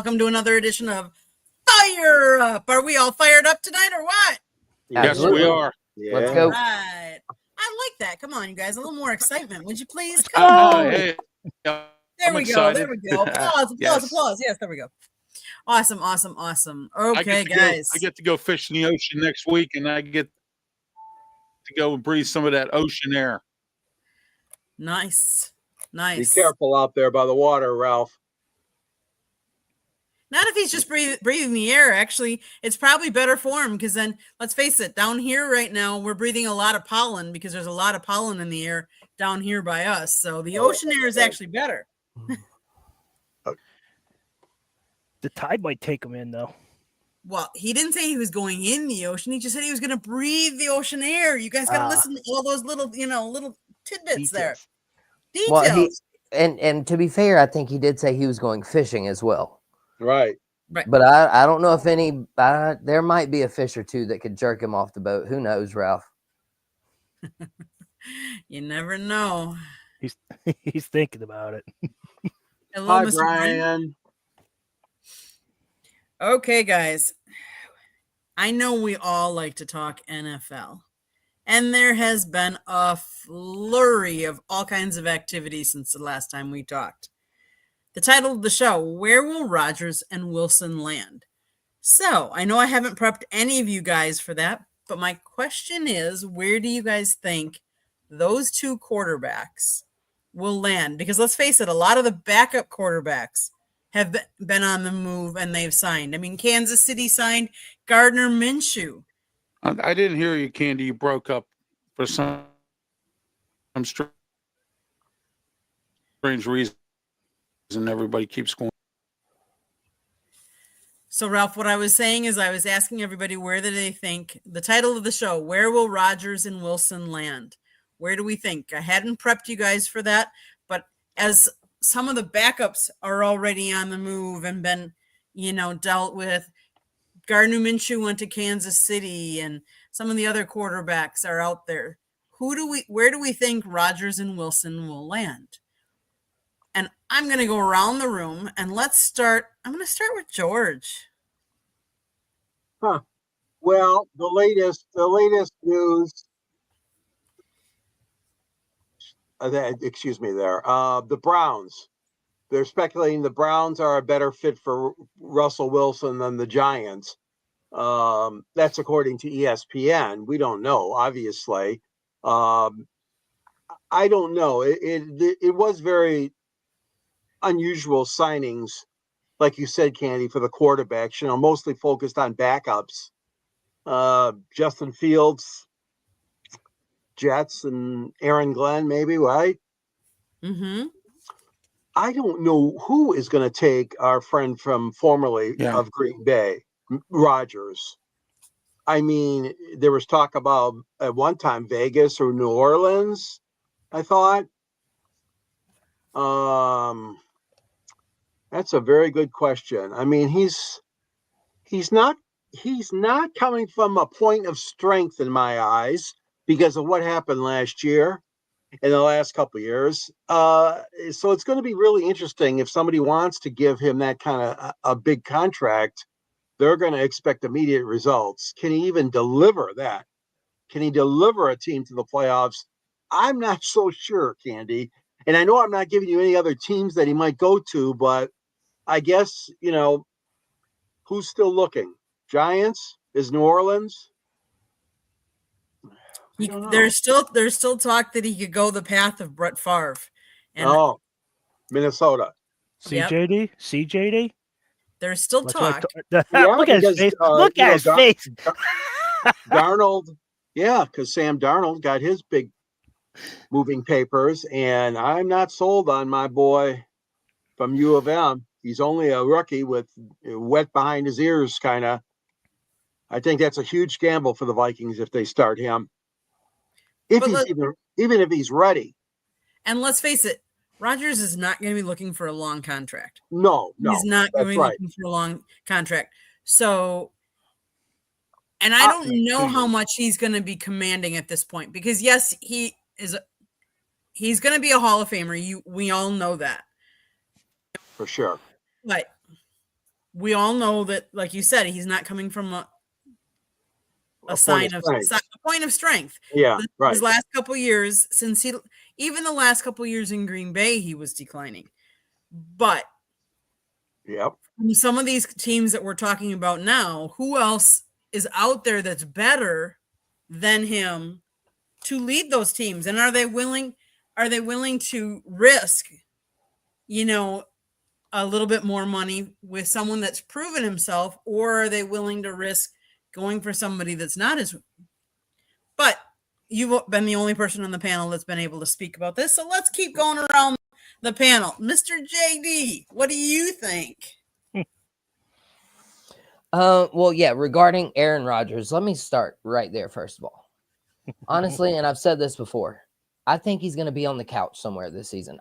welcome to another edition of Fire Up. Are we all fired up tonight or what? Yes, we are. Yeah. Let's go. All right. I like that. Come on, you guys. A little more excitement, would you please? Come on. Hey, There I'm we excited. go. There we go. Applause, applause, Yes. applause. Yes, there we go. Awesome, awesome, awesome. Okay, guys. I get to go fish in the ocean next week, and I get to go and breathe some of that ocean air. Nice. Be Nice. careful out there by the water, Ralph. Not if he's just breathing the air. Actually, it's probably better for him because then, let's face it, down here right now, we're breathing a lot of pollen because there's a lot of pollen in the air down here by us. So the ocean air is actually better. The tide might take him in, though. Well, he didn't say he was going in the ocean. He just said he was going to breathe the ocean air. You guys got to listen to all those little, little tidbits there. Details. Well, and to be fair, I think he did say he was going fishing as well. Right. But I don't know if there might be a fish or two that could jerk him off the boat. Who knows, Ralph? You never know. He's thinking about it. Hello, Hi, Mr. Brian. Okay, guys. I know we all like to talk NFL, and there has been a flurry of all kinds of activity since the last time we talked. The title of the show, Where Will Rodgers and Wilson Land? So, I know I haven't prepped any of you guys for that, but my question is, where do you guys think those two quarterbacks will land? Because let's face it, a lot of the backup quarterbacks have been on the move and they've signed. I mean, Kansas City signed Gardner Minshew. I didn't hear you, Candy. You broke up for some strange reason, and everybody keeps going. So, Ralph, what I was saying is I was asking everybody where do they think the title of the show, Where Will Rodgers and Wilson Land? Where do we think? I hadn't prepped you guys for that, but as some of the backups are already on the move and been, dealt with. Gardner Minshew went to Kansas City, and some of the other quarterbacks are out there. Where do we think Rodgers and Wilson will land? And I'm going to go around the room, and I'm going to start with George. Huh. Well, the latest news. The Browns. They're speculating the Browns are a better fit for Russell Wilson than the Giants. That's according to ESPN. We don't know, obviously. I don't know. It was very unusual signings, like you said, Candy, for the quarterbacks. Mostly focused on backups. Justin Fields, Jets, and Aaron Glenn, maybe, right? Mm-hmm. I don't know who is going to take our friend from formerly of Green Bay, Rodgers. I mean, there was talk about at one time Vegas or New Orleans, I thought. That's a very good question. I mean, he's not coming from a point of strength in my eyes because of what happened last year. In the last couple of years. So it's going to be really interesting if somebody wants to give him that kind of a big contract, they're going to expect immediate results. Can he even deliver that? Can he deliver a team to the playoffs? I'm not so sure, Candy. And I know I'm not giving you any other teams that he might go to, but I guess, who's still looking? Giants? Is New Orleans? There's still talk that he could go the path of Brett Favre. And Minnesota. CJD? CJD? There's still talk. Look at his face. Look at his face. Darnold. Yeah, because Sam Darnold got his big moving papers, and I'm not sold on my boy from U of M. He's only a rookie with wet behind his ears, kind of. I think that's a huge gamble for the Vikings if they start him. Even if he's ready. And let's face it, Rodgers is not going to be looking for a long contract. No. He's not going to be looking for a long contract. So, and I don't know how much he's going to be commanding at this point because, yes, he's going to be a Hall of Famer. We all know that. For sure. But we all know that, like you said, he's not coming from a point of strength. Yeah, right. His last couple years, even the last couple years in Green Bay, he was declining. But yep, from some of these teams that we're talking about now, who else is out there that's better than him to lead those teams? And are they willing to risk, a little bit more money with someone that's proven himself, or are they willing to risk going for somebody that's not as? But you've been the only person on the panel that's been able to speak about this, so let's keep going around the panel. Mr. JD, what do you think? Well, yeah, regarding Aaron Rodgers, let me start right there, first of all. Honestly, and I've said this before, I think he's going to be on the couch somewhere this season.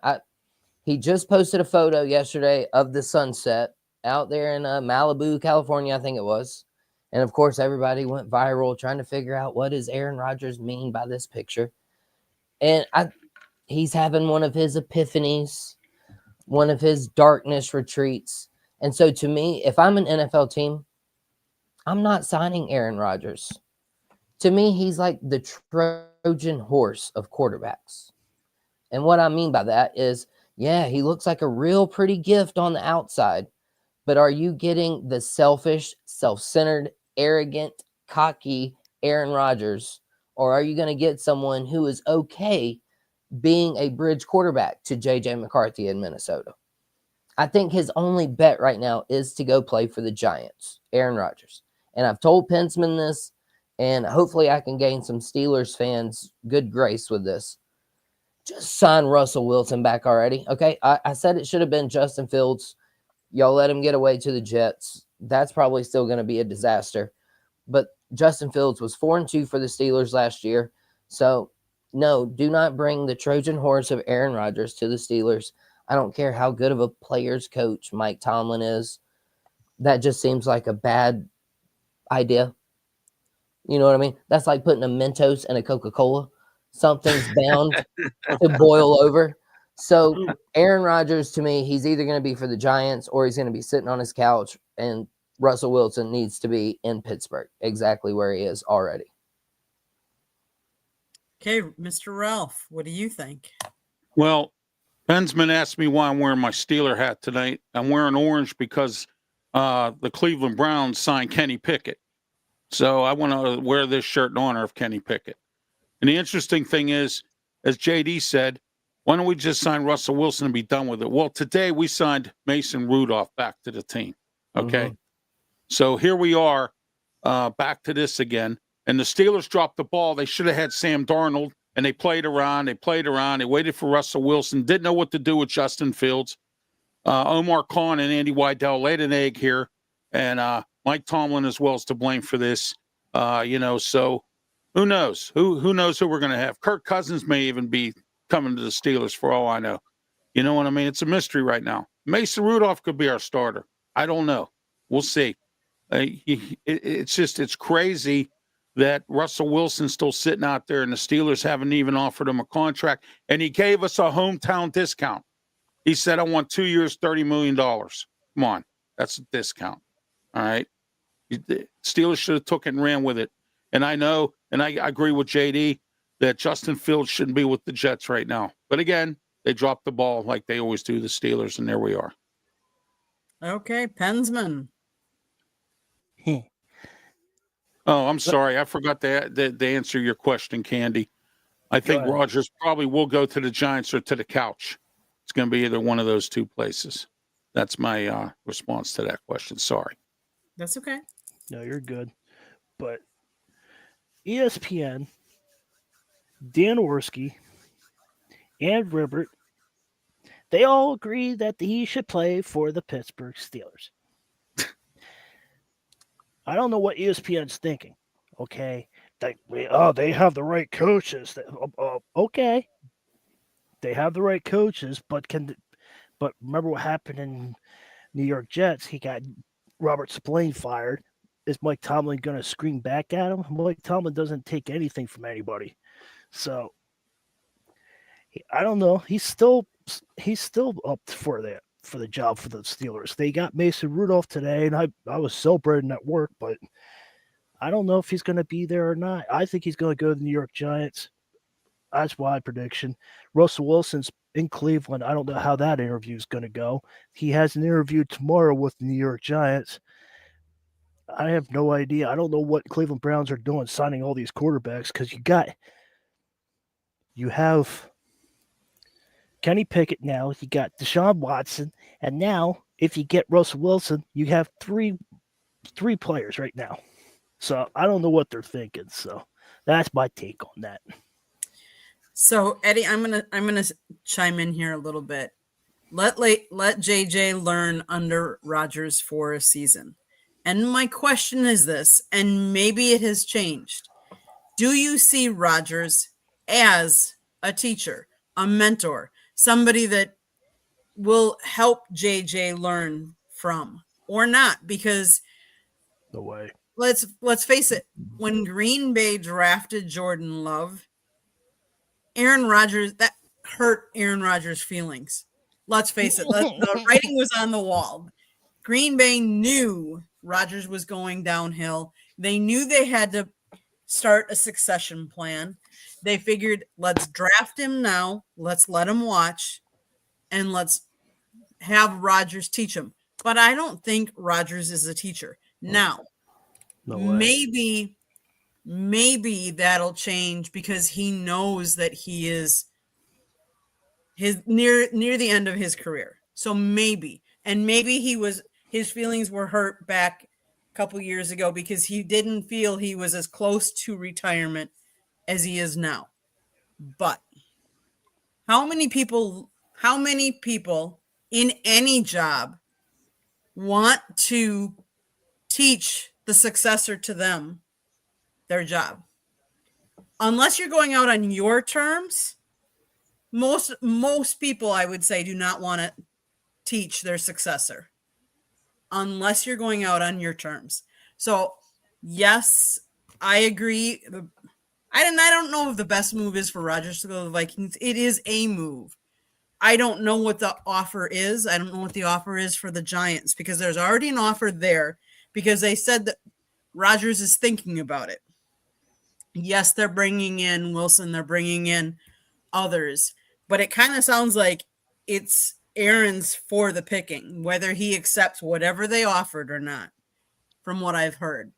He just posted a photo yesterday of the sunset out there in Malibu, California, I think it was. And, of course, everybody went viral trying to figure out what does Aaron Rodgers mean by this picture. And he's having one of his epiphanies, one of his darkness retreats. And so, to me, if I'm an NFL team, I'm not signing Aaron Rodgers. To me, he's like the Trojan horse of quarterbacks. And what I mean by that is, yeah, he looks like a real pretty gift on the outside, but are you getting the selfish, self-centered, arrogant, cocky Aaron Rodgers, or are you going to get someone who is okay being a bridge quarterback to J.J. McCarthy in Minnesota? I think his only bet right now is to go play for the Giants, Aaron Rodgers. And I've told Pensman this, and hopefully I can gain some Steelers fans' good grace with this. Just sign Russell Wilson back already, okay? I said it should have been Justin Fields. Y'all let him get away to the Jets. That's probably still going to be a disaster. But Justin Fields was 4-2 for the Steelers last year. So, no, do not bring the Trojan horse of Aaron Rodgers to the Steelers. I don't care how good of a player's coach Mike Tomlin is. That just seems like a bad idea. You know what I mean? That's like putting a Mentos in a Coca-Cola. Something's bound to boil over. So Aaron Rodgers, to me, he's either going to be for the Giants or he's going to be sitting on his couch, and Russell Wilson needs to be in Pittsburgh, exactly where he is already. Okay, Mr. Ralph, what do you think? Well, Bensman asked me why I'm wearing my Steeler hat tonight. I'm wearing orange because the Cleveland Browns signed Kenny Pickett. So I want to wear this shirt in honor of Kenny Pickett. And the interesting thing is, as JD said, why don't we just sign Russell Wilson and be done with it? Well, today we signed Mason Rudolph back to the team. Okay. Mm-hmm. So here we are back to this again. And the Steelers dropped the ball. They should have had Sam Darnold, and they played around. They waited for Russell Wilson. Didn't know what to do with Justin Fields. Omar Khan and Andy Weidel laid an egg here. And Mike Tomlin as well is to blame for this. So who knows? Who knows who we're going to have? Kirk Cousins may even be coming to the Steelers for all I know. You know what I mean? It's a mystery right now. Mason Rudolph could be our starter. I don't know. We'll see. It's crazy that Russell Wilson's still sitting out there and the Steelers haven't even offered him a contract. And he gave us a hometown discount. He said, I want 2 years, $30 million. Come on. That's a discount. All right. The Steelers should have took it and ran with it. And I know, and I agree with JD, that Justin Fields shouldn't be with the Jets right now. But again, they dropped the ball like they always do, the Steelers, and there we are. Okay, Pensman. Oh, I'm sorry. I forgot to answer your question, Candy. I think Rodgers probably will go to the Giants or to the couch. It's going to be either one of those two places. That's my response to that question. Sorry. That's okay. No, you're good. But ESPN, Dan Orski, and Ribbert, they all agree that he should play for the Pittsburgh Steelers. I don't know what ESPN's thinking. Okay, they have the right coaches. Okay, they have the right coaches, but remember what happened in New York Jets? He got Robert Spillane fired. Is Mike Tomlin going to scream back at him? Mike Tomlin doesn't take anything from anybody, so I don't know. He's still up for that. for the job for the Steelers. They got Mason Rudolph today, and I was celebrating at work, but I don't know if he's going to be there or not. I think he's going to go to the New York Giants. That's my prediction. Russell Wilson's in Cleveland. I don't know how that interview is going to go. He has an interview tomorrow with the New York Giants. I have no idea. I don't know what Cleveland Browns are doing signing all these quarterbacks because you have Kenny Pickett now, you got Deshaun Watson, and now if you get Russell Wilson, you have three players right now. So I don't know what they're thinking. So that's my take on that. So Eddie, I'm gonna chime in here a little bit. Let JJ learn under Rodgers for a season. And my question is this, and maybe it has changed. Do you see Rodgers as a teacher, a mentor, somebody that will help JJ learn from, or not? Because no way. Let's face it, when Green Bay drafted Jordan Love, Aaron Rodgers, that hurt Aaron Rodgers' feelings. Let's face it, the writing was on the wall. Green Bay knew Rodgers was going downhill. They knew they had to start a succession plan. They figured, let's draft him now, let's let him watch, and let's have Rodgers teach him. But I don't think Rodgers is a teacher. Now, no way. Maybe that'll change because he knows that he is near the end of his career. So maybe his feelings were hurt back a couple years ago because he didn't feel he was as close to retirement as he is now. But how many people in any job want to teach the successor to them their job? Unless you're going out on your terms, most people, I would say, do not want to teach their successor unless you're going out on your terms. So yes, I agree. I don't know if the best move is for Rodgers to go to the Vikings. It is a move. I don't know what the offer is. I don't know what the offer is for the Giants because there's already an offer there because they said that Rodgers is thinking about it. Yes, they're bringing in Wilson. They're bringing in others. But it kind of sounds like it's Aaron's for the picking, whether he accepts whatever they offered or not, from what I've heard.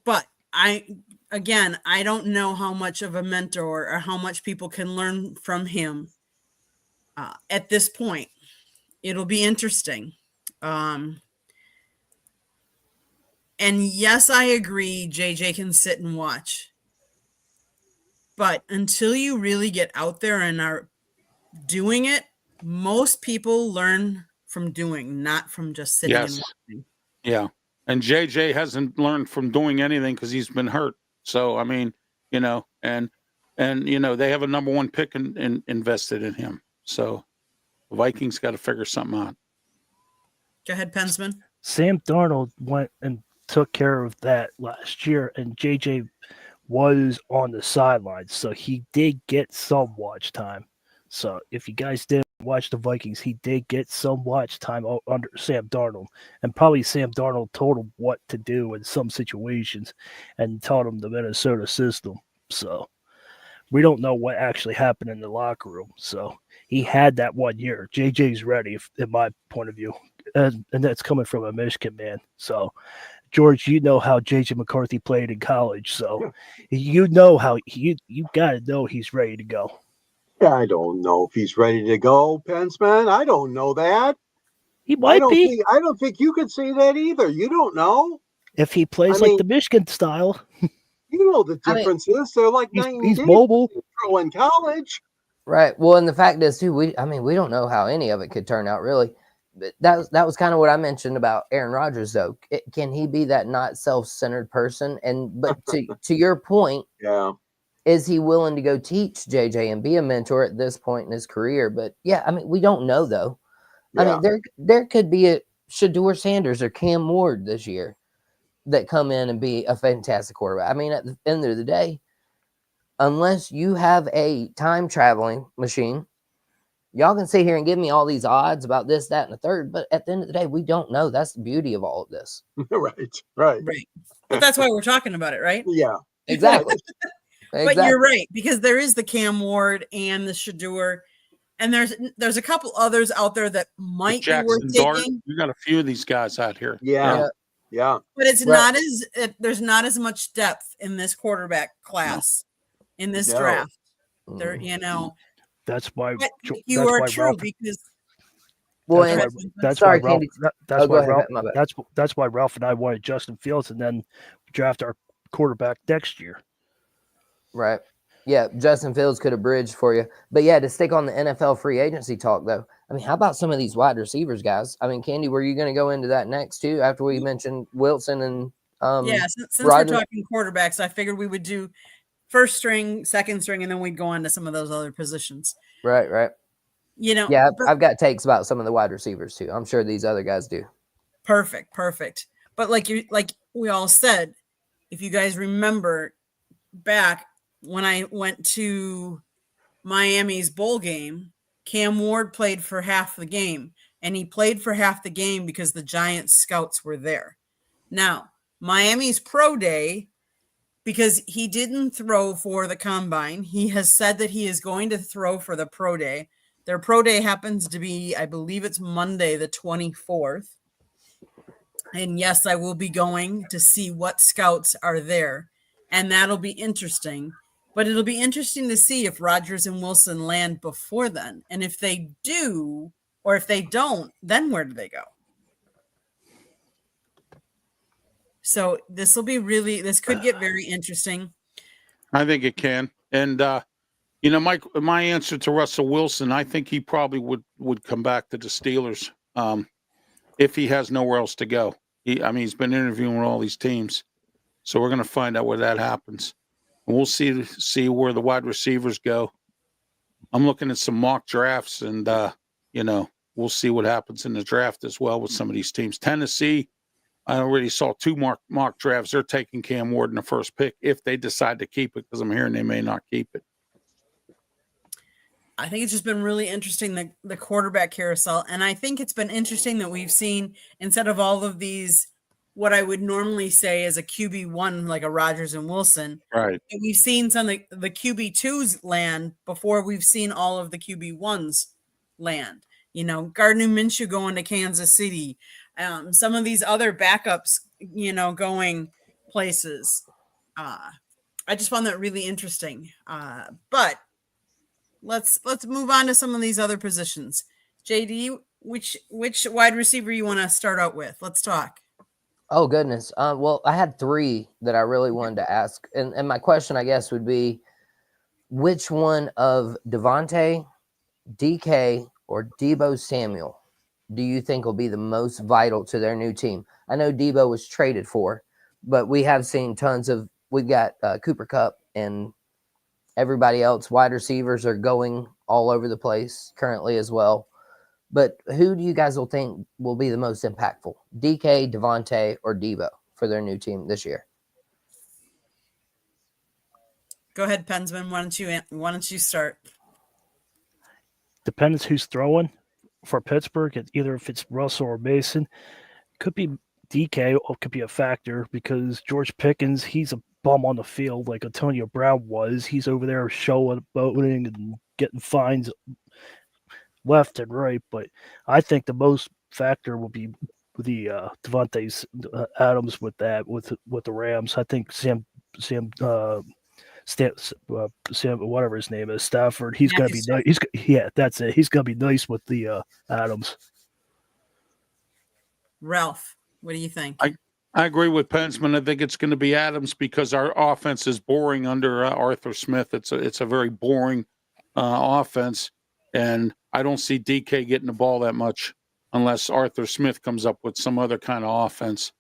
But I don't know how much of a mentor or how much people can learn from him at this point. It'll be interesting. And yes, I agree, JJ can sit and watch. But until you really get out there and are doing it, most people learn from doing, not from just sitting and watching. Yeah. And JJ hasn't learned from doing anything because he's been hurt. So, I mean, and they have a number one pick invested in him. So the Vikings got to figure something out. Go ahead, Pensman. Sam Darnold went and took care of that last year, and JJ was on the sidelines, so he did get some watch time. So if you guys didn't watch the Vikings, he did get some watch time under Sam Darnold, and probably Sam Darnold told him what to do in some situations and taught him the Minnesota system. So we don't know what actually happened in the locker room. So he had that 1 year. JJ's ready, in my point of view, and that's coming from a Michigan man. So George, you know how JJ McCarthy played in college, so you know how you got to know he's ready to go. I don't know if he's ready to go, Pensman. I don't know that. He might be. I don't think you could say that either. You don't know. If he plays like the Michigan style. You know the differences. They're like he's mobile. In college. Right. Well, and the fact is, too, we don't know how any of it could turn out, really. But that was kind of what I mentioned about Aaron Rodgers, though. Can he be that not self-centered person? But to your point, yeah, is he willing to go teach JJ and be a mentor at this point in his career? But yeah, I mean, we don't know though. Yeah. I mean, there could be a Shedeur Sanders or Cam Ward this year that come in and be a fantastic quarterback. I mean, at the end of the day, unless you have a time traveling machine, Y'all can sit here and give me all these odds about this, that, and the third, but at the end of the day, we don't know. That's the beauty of all of this. Right. Right. But that's why we're talking about it, right? Yeah. Exactly. But you're right, because there is the Cam Ward and the Shador, and there's a couple others out there that might be worth Jackson Dart. taking. You got a few of these guys out here. Yeah. But it's Well- not as there's not as much depth in this quarterback class in this No. draft. There, Mm. you know, That's why but Jo- you that's are why true Ralph, because Well, that's and why, that's sorry, why Ralph, Candy. that's Go why ahead, Ralph, my bad. that's why Ralph and I wanted Justin Fields and then draft our quarterback next year. Right. Yeah, Justin Fields could have bridged for you. But yeah, to stick on the NFL free agency talk, though, I mean, how about some of these wide receivers, guys? I mean, Candy, were you going to go into that next, too, after we mentioned Wilson and yeah, since we're Rodgers? talking quarterbacks, I figured we would do first string, second string, and then we'd go on to some of those other positions. Right. You know, Yeah, but- I've got takes about some of the wide receivers, too. I'm sure these other guys do. Perfect. But like we all said, if you guys remember back when I went to Miami's bowl game, Cam Ward played for half the game, and he played for half the game because the Giants scouts were there. Now, Miami's pro day, because he didn't throw for the combine, he has said that he is going to throw for the pro day. Their pro day happens to be, I believe it's Monday, the 24th. And yes, I will be going to see what scouts are there. And that'll be interesting. But it'll be interesting to see if Rodgers and Wilson land before then. And if they do, or if they don't, then where do they go? So this could get very interesting. I think it can. And my answer to Russell Wilson, I think he probably would come back to the Steelers if he has nowhere else to go. He's been interviewing with all these teams, so we're going to find out where that happens. And we'll see where the wide receivers go. I'm looking at some mock drafts, and we'll see what happens in the draft as well with some of these teams. Tennessee, I already saw 2 mock drafts. They're taking Cam Ward in the first pick if they decide to keep it, because I'm hearing they may not keep it. I think it's just been really interesting, the quarterback carousel. And I think it's been interesting that we've seen, instead of all of these, what I would normally say is a QB1, like a Rodgers and Wilson, Right. we've seen some of the QB2s land before we've seen all of the QB1s land. You know, Gardner Minshew going to Kansas City. Some of these other backups, going places. I just found that really interesting. But let's move on to some of these other positions. JD, which wide receiver you want to start out with? Let's talk. Oh, goodness. Well, I had 3 that I really wanted to ask. And my question, I guess, would be, which one of Devontae, DK, or Debo Samuel do you think will be the most vital to their new team? I know Debo was traded for, but we have seen we've got Cooper Kupp and everybody else. Wide receivers are going all over the place currently as well. But who do you guys think will be the most impactful? DK, Devontae, or Debo for their new team this year? Go ahead, Pensman. Why don't you start? Depends who's throwing for Pittsburgh. Either if it's Russell or Mason, could be DK or could be a factor because George Pickens, he's a bum on the field like Antonio Brown was. He's over there showboating and getting fines left and right. But I think the most factor will be the Devontae Adams with the Rams. I think Sam whatever his name is, Stafford. He's going to be nice. That's it. He's going to be nice with the Adams. Ralph, what do you think? I agree with Pensman. I think it's going to be Adams because our offense is boring under Arthur Smith. It's a very boring offense, and I don't see DK getting the ball that much unless Arthur Smith comes up with some other kind of offense.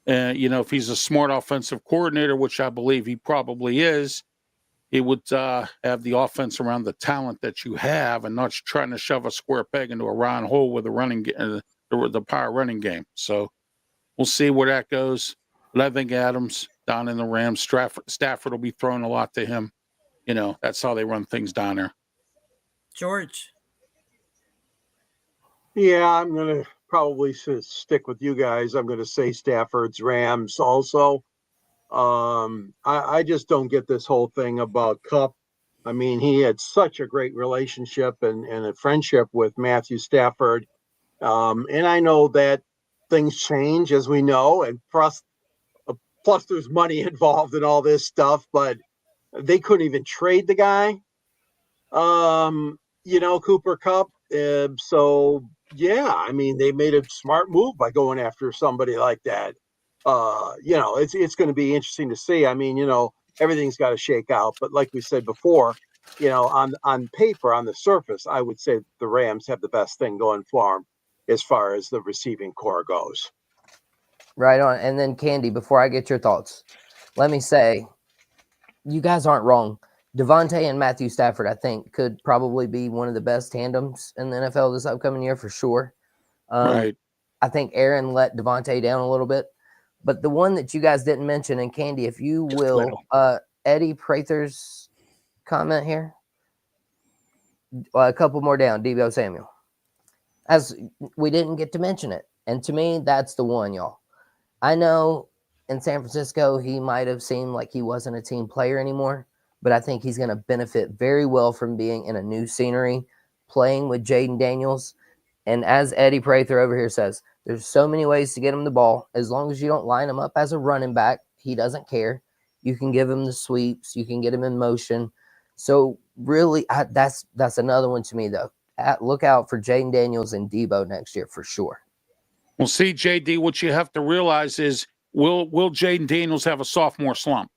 And if he's a smart offensive coordinator, which I believe he probably is, he would have the offense around the talent that you have, and not trying to shove a square peg into a round hole with the power running game. So we'll see where that goes. But I think Adams down in the Rams, Stafford will be throwing a lot to him. That's how they run things down there. George. Yeah, I'm going to probably stick with you guys. I'm going to say Stafford's Rams also. I just don't get this whole thing about Cup. I mean, he had such a great relationship and a friendship with Matthew Stafford. And I know that things change, as we know, and plus there's money involved in all this stuff, but they couldn't even trade the guy. Cooper Cup. So yeah, I mean, they made a smart move by going after somebody like that. It's going to be interesting to see. I mean, everything's got to shake out, but like we said before, on paper, on the surface, I would say the Rams have the best thing going for them as far as the receiving core goes. Right on. And then Candy, before I get your thoughts, let me say you guys aren't wrong. Devontae and Matthew Stafford, I think, could probably be one of the best tandems in the NFL this upcoming year for sure. Right. I think Aaron let Devontae down a little bit. But the one that you guys didn't mention, and Candy, if you will, Eddie Prather's comment here. A couple more down, Debo Samuel. As we didn't get to mention it. And to me, that's the one, y'all. I know in San Francisco, he might have seemed like he wasn't a team player anymore, but I think he's going to benefit very well from being in a new scenery, playing with Jaden Daniels. And as Eddie Prather over here says, there's so many ways to get him the ball. As long as you don't line him up as a running back, he doesn't care. You can give him the sweeps. You can get him in motion. So really, that's another one to me, though. Look out for Jaden Daniels and Debo next year for sure. Well, see, JD, what you have to realize is, will Jaden Daniels have a sophomore slump?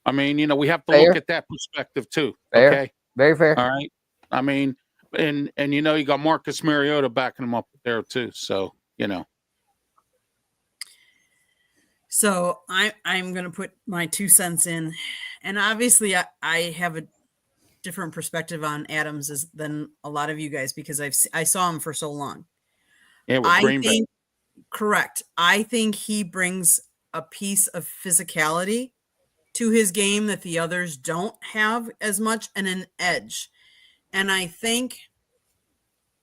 I mean, we have to look at that perspective too. Fair. Okay, very fair. All right. I mean, and you got Marcus Mariota backing him up there too. So So I'm going to put my 2 cents in, and obviously I have a different perspective on Adams than a lot of you guys because I saw him for so long. Yeah, with Green Bay. Correct. I think he brings a piece of physicality to his game that the others don't have as much, and an edge. And I think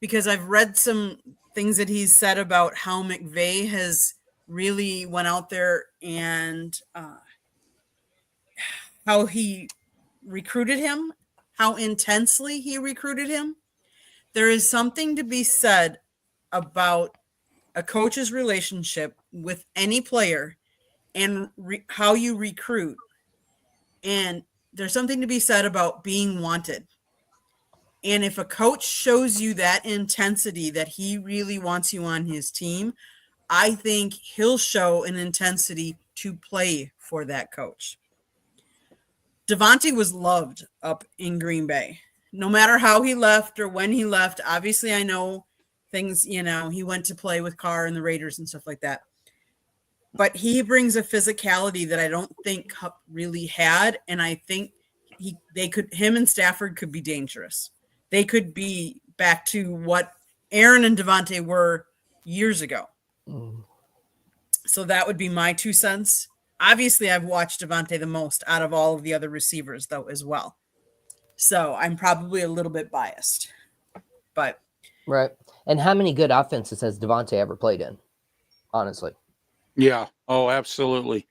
because I've read some things that he's said about how McVay has really went out there and how he recruited him, how intensely he recruited him. There is something to be said about a coach's relationship with any player and how you recruit. And there's something to be said about being wanted. And if a coach shows you that intensity that he really wants you on his team, I think he'll show an intensity to play for that coach. Devontae was loved up in Green Bay. No matter how he left or when he left, obviously I know things, he went to play with Carr and the Raiders and stuff like that. But he brings a physicality that I don't think Cup really had, and I think him and Stafford could be dangerous. They could be back to what Aaron and Devontae were years ago. So that would be my 2 cents. Obviously, I've watched Devontae the most out of all of the other receivers, though, as well. So I'm probably a little bit biased. But right. And how many good offenses has Devontae ever played in? Honestly. Yeah. Oh, absolutely.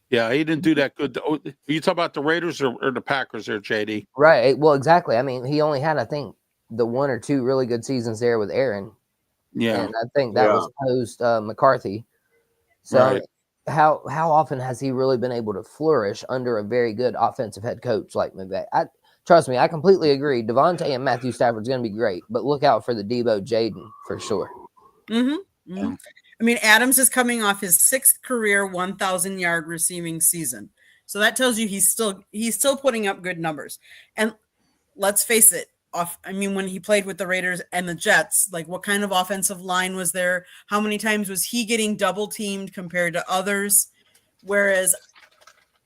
Yeah, he didn't do that good. Are you talking about the Raiders or the Packers there, JD? Right. Well, exactly. I mean, he only had, I think, the 1 or 2 really good seasons there with Aaron. Yeah. And I think that was post McCarthy. So right. How often has he really been able to flourish under a very good offensive head coach like McVay? Trust me, I completely agree. Devontae and Matthew Stafford's going to be great, but look out for the Debo Jaden for sure. Mm-hmm. Mm-hmm. I mean, Adams is coming off his 6th career 1,000-yard receiving season. So that tells you he's still putting up good numbers. And let's face it, when he played with the Raiders and the Jets, like what kind of offensive line was there? How many times was he getting double teamed compared to others? Whereas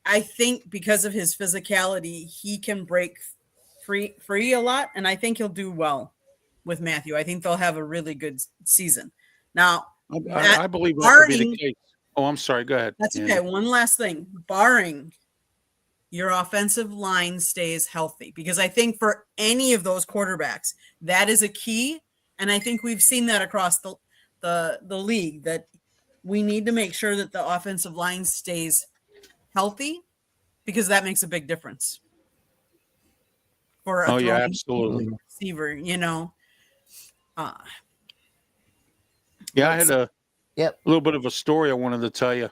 I think because of his physicality, he can break free a lot. And I think he'll do well with Matthew. I think they'll have a really good season. Now, I believe that could be the case. Oh, I'm sorry. Go ahead. That's okay. One last thing. Barring your offensive line stays healthy, because I think for any of those quarterbacks, that is a key And I think we've seen that across the league, that we need to make sure that the offensive line stays healthy, because that makes a big difference for a Oh yeah, throwing absolutely. receiver, Uh, Yeah, I had a Yep. little bit of a story I wanted to tell you.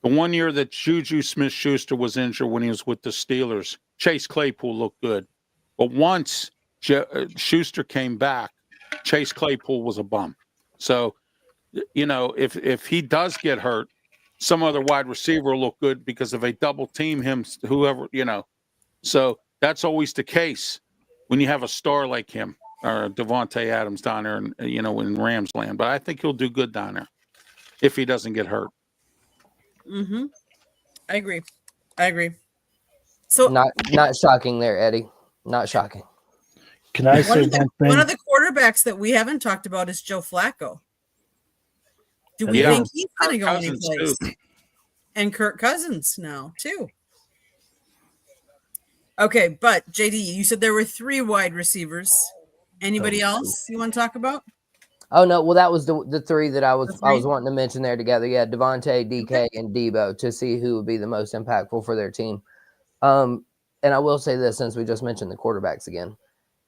The one year that Juju Smith-Schuster was injured when he was with the Steelers, Chase Claypool looked good. But once Schuster came back, Chase Claypool was a bum. So, if he does get hurt, some other wide receiver will look good, because if they double team him, whoever, So that's always the case when you have a star like him or Devontae Adams down there, in Rams land. But I think he'll do good down there if he doesn't get hurt. mm-hmm. I agree. So Not shocking there, Eddie. Not shocking. Can I say one one of thing? the quarterbacks that we haven't talked about is Joe Flacco. Do we Yeah. think he's going to go Cousins, anyplace? too. And Kirk Cousins now, too. Okay, but JD, you said there were 3 wide receivers. Anybody else you want to talk about? Oh no, well that was the 3 that I was The 3? wanting to mention there together. Yeah, Devontae, DK, and Debo, to see who would be the most impactful for their team. And I will say this, since we just mentioned the quarterbacks again.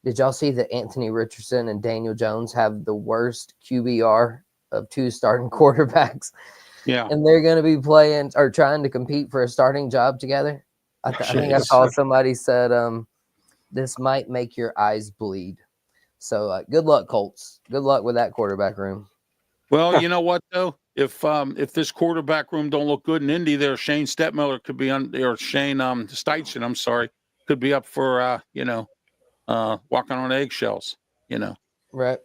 Did y'all see that Anthony Richardson and Daniel Jones have the worst QBR of 2 starting quarterbacks? Yeah. And they're going to be playing or trying to compete for a starting job together. I think I saw somebody said, this might make your eyes bleed. So good luck, Colts. Good luck with that quarterback room. Well, you know what though? If this quarterback room don't look good in Indy, there Shane Stettmiller could be on, or Shane Steichen, I'm sorry, could be up for walking on eggshells. Right.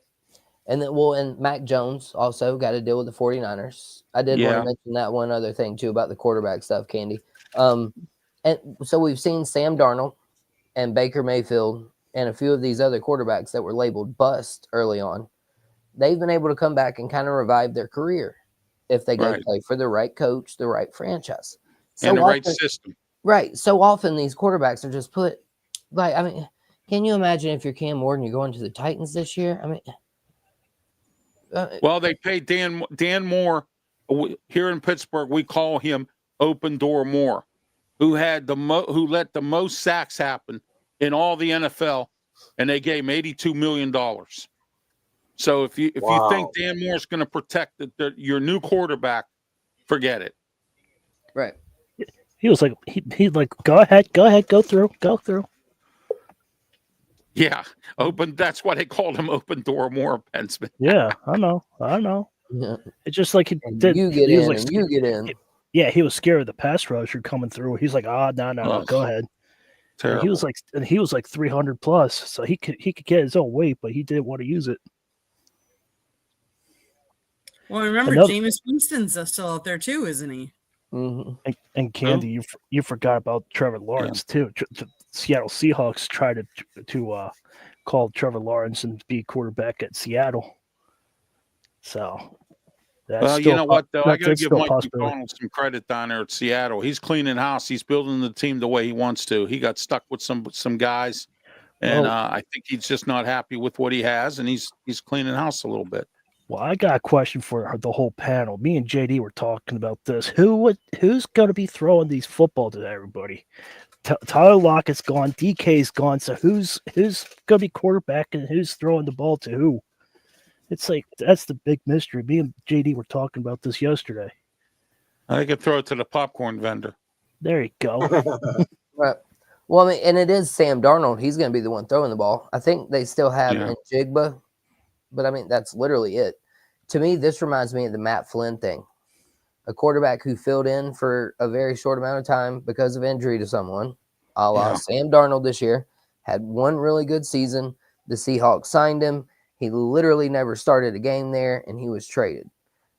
And then, and Mac Jones also got to deal with the 49ers. I did want Yeah. to mention that one other thing too about the quarterback stuff, Candy. And so we've seen Sam Darnold and Baker Mayfield and a few of these other quarterbacks that were labeled bust early on. They've been able to come back and kind of revive their career if they go Right. play for the right coach, the right franchise. And the right often, system. right. So often these quarterbacks are just put, like, I mean, can you imagine if you're Cam Ward and you're going to the Titans this year? I mean, Well, they paid Dan Moore here in Pittsburgh. We call him Open Door Moore, who had who let the most sacks happen in all the NFL, and they gave him $82 million. So if you think Dan Moore's going to protect your new quarterback, forget it. right. He was like, he like, go ahead, go through. Yeah, that's why they called him Open Door Moore, Pensman. Yeah, I know. Yeah. It's just like he And did. you get he was in, like, and you get in. Yeah, he was scared of the pass rusher coming through. He's like, no, go ahead. Terrible. And he was like 300 plus, so he could get his own weight, but he didn't want to use it. Well, remember, Jameis Winston's still out there too, isn't he? Mm-hmm. And Candy, you forgot about Trevor Lawrence too. Seattle Seahawks tried to call Trevor Lawrence and be quarterback at Seattle. So, well, you know what though, I got to give Mike possibility. McDonald some credit down there at Seattle. He's cleaning house. He's building the team the way he wants to. He got stuck with some guys, and I think he's just not happy with what he has, and he's cleaning house a little bit. Well, I got a question for the whole panel. Me and JD were talking about this. Who's going to be throwing these football to everybody? Tyler Lockett's gone. DK's gone. So who's going to be quarterback and who's throwing the ball to who? It's like, that's the big mystery. Me and JD were talking about this yesterday. I could throw it to the popcorn vendor. There you go. Right. Well, I mean, and it is Sam Darnold. He's going to be the one throwing the ball. I think they still have Njigba, but I mean, that's literally it. To me, this reminds me of the Matt Flynn thing. A quarterback who filled in for a very short amount of time because of injury to someone, a la Sam Darnold this year, had one really good season. The Seahawks signed him. He literally never started a game there, and he was traded.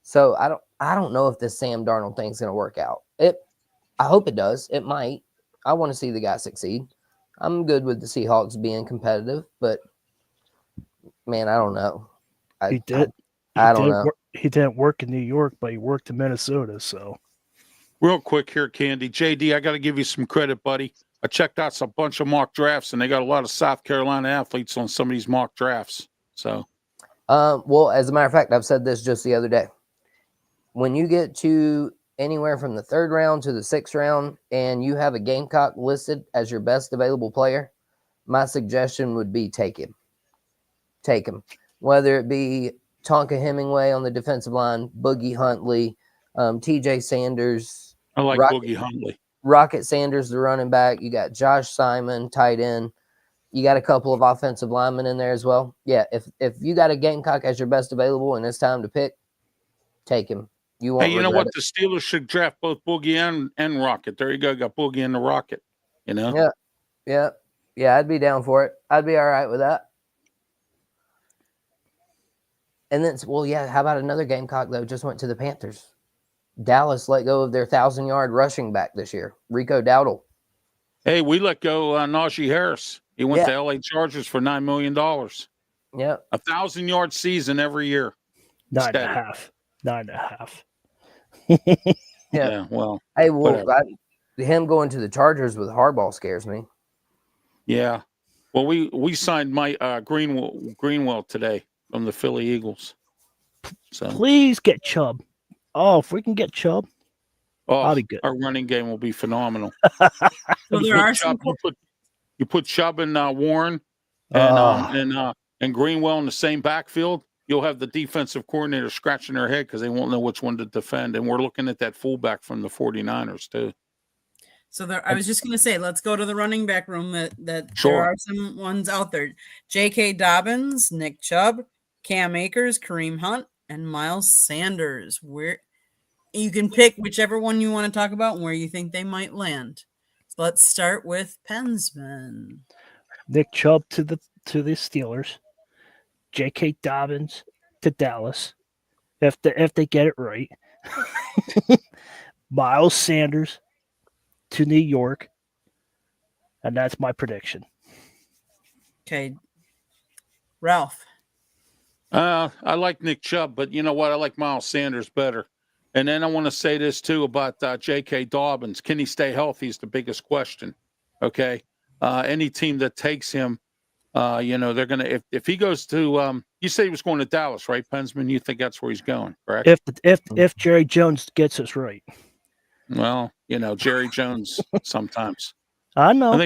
So I don't know if this Sam Darnold thing's going to work out. I hope it does. It might. I want to see the guy succeed. I'm good with the Seahawks being competitive, but man, I don't know. I don't know. He didn't work in New York, but he worked in Minnesota. So, real quick here, Candy. JD, I got to give you some credit, buddy. I checked out a bunch of mock drafts, and they got a lot of South Carolina athletes on some of these mock drafts. So, Well, as a matter of fact, I've said this just the other day. When you get to anywhere from the 3rd round to the 6th round and you have a Gamecock listed as your best available player, my suggestion would be take him. Take him. Whether it be Tonka Hemingway on the defensive line, Boogie Huntley, TJ Sanders. I like Boogie Huntley. Rocket Sanders, the running back. You got Josh Simon, tight end. You got a couple of offensive linemen in there as well. Yeah, if you got a Gamecock as your best available and it's time to pick, take him. You won't. Hey, you know what? It. The Steelers should draft both Boogie and Rocket. There you go. Got Boogie and the Rocket. You know? Yeah. I'd be down for it. I'd be all right with that. And then, how about another Gamecock, though? Just went to the Panthers. Dallas let go of their 1,000-yard rushing back this year, Rico Dowdle. Hey, we let go Najee Harris. He went to L.A. Chargers for $9 million. Yeah. 1,000-yard season every year. 9.5. 9.5. Yeah, well. Hey, him going to the Chargers with Harbaugh scares me. Yeah. Well, we signed Mike Greenwell today from the Philly Eagles. So please get Chubb. Oh, if we can get Chubb, I'll be good. Our running game will be phenomenal. Well, there are Chubb, you put Chubb and Warren and Greenwell in the same backfield. You'll have the defensive coordinator scratching their head because they won't know which one to defend. And we're looking at that fullback from the 49ers too. So I was just going to say, let's go to the running back room that Sure. There are some ones out there. J.K. Dobbins, Nick Chubb, Cam Akers, Kareem Hunt, and Miles Sanders. Where you can pick whichever one you want to talk about and where you think they might land. So let's start with Pensman. Nick Chubb to the Steelers. J.K. Dobbins to Dallas, if they get it right. Miles Sanders to New York, and that's my prediction. Okay, Ralph. I like Nick Chubb, but you know what? I like Miles Sanders better. And then I want to say this too about J.K. Dobbins. Can he stay healthy is the biggest question. Okay, any team that takes him. They're going to, if he goes to, you say he was going to Dallas, right, Pensman? You think that's where he's going, correct? If Jerry Jones gets us right. Well, Jerry Jones sometimes. I know.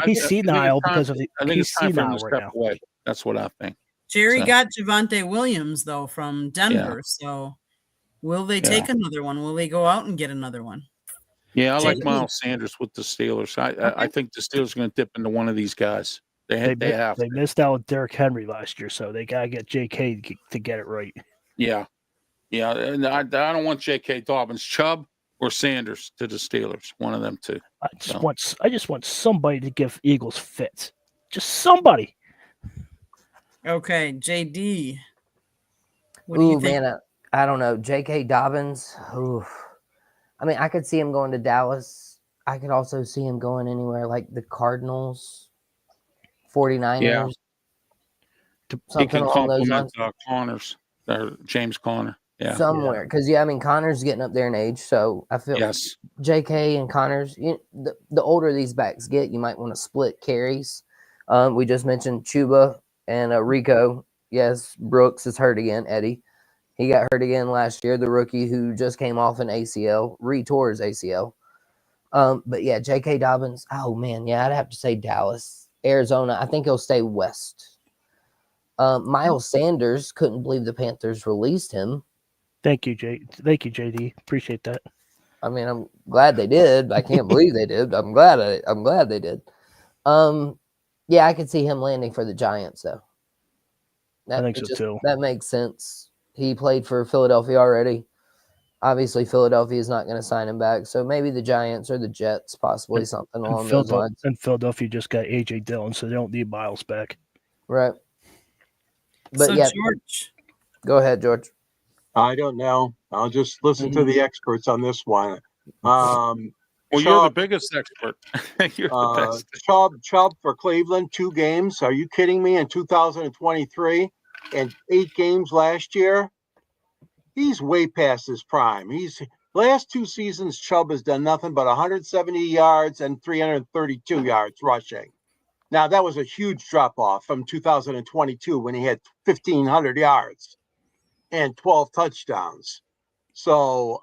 He's senile because of I think it's time for him to step away. That's what I think. Jerry got Javonte Williams, though, from Denver. Yeah. So will they take another one? Will they go out and get another one? Yeah, I like Miles Sanders with the Steelers. I think the Steelers are going to dip into one of these guys. They missed out with Derrick Henry last year, so they got to get J.K. to get it right. Yeah. And I don't want J.K. Dobbins, Chubb or Sanders to the Steelers. One of them two. I just want somebody to give Eagles fits. Just somebody. Okay, JD. What do you think? Man, I don't know. J.K. Dobbins. Oof. I mean, I could see him going to Dallas. I could also see him going anywhere like the Cardinals. 49ers. Yeah. He can complement Connors, or James Conner. Yeah. Somewhere. Because, Connor's getting up there in age. So I feel JK and Connors, the older these backs get, you might want to split carries. We just mentioned Chuba and Rico. Yes, Brooks is hurt again, Eddie. He got hurt again last year, the rookie who just came off an ACL, retore his ACL. But yeah, J.K. Dobbins, oh man, I'd have to say Dallas. Arizona, I think he'll stay west. Miles Sanders, couldn't believe the Panthers released him. Thank you, JD. Appreciate that. I mean, I'm glad they did. I can't believe they did. I'm glad they did. I could see him landing for the Giants though. I think so too. That makes sense. He played for Philadelphia already. Obviously, Philadelphia is not going to sign him back, so maybe the Giants or the Jets, possibly something along those lines. And Philadelphia just got A.J. Dillon, so they don't need Miles back. Right. But George. Go ahead, George. I don't know. I'll just listen to the experts on this one. You're the biggest expert. You're the best. Chubb for Cleveland, 2 games. Are you kidding me? In 2023 and 8 games last year. He's way past his prime. Last 2 seasons, Chubb has done nothing but 170 yards and 332 yards rushing. Now, that was a huge drop off from 2022 when he had 1,500 yards and 12 touchdowns. So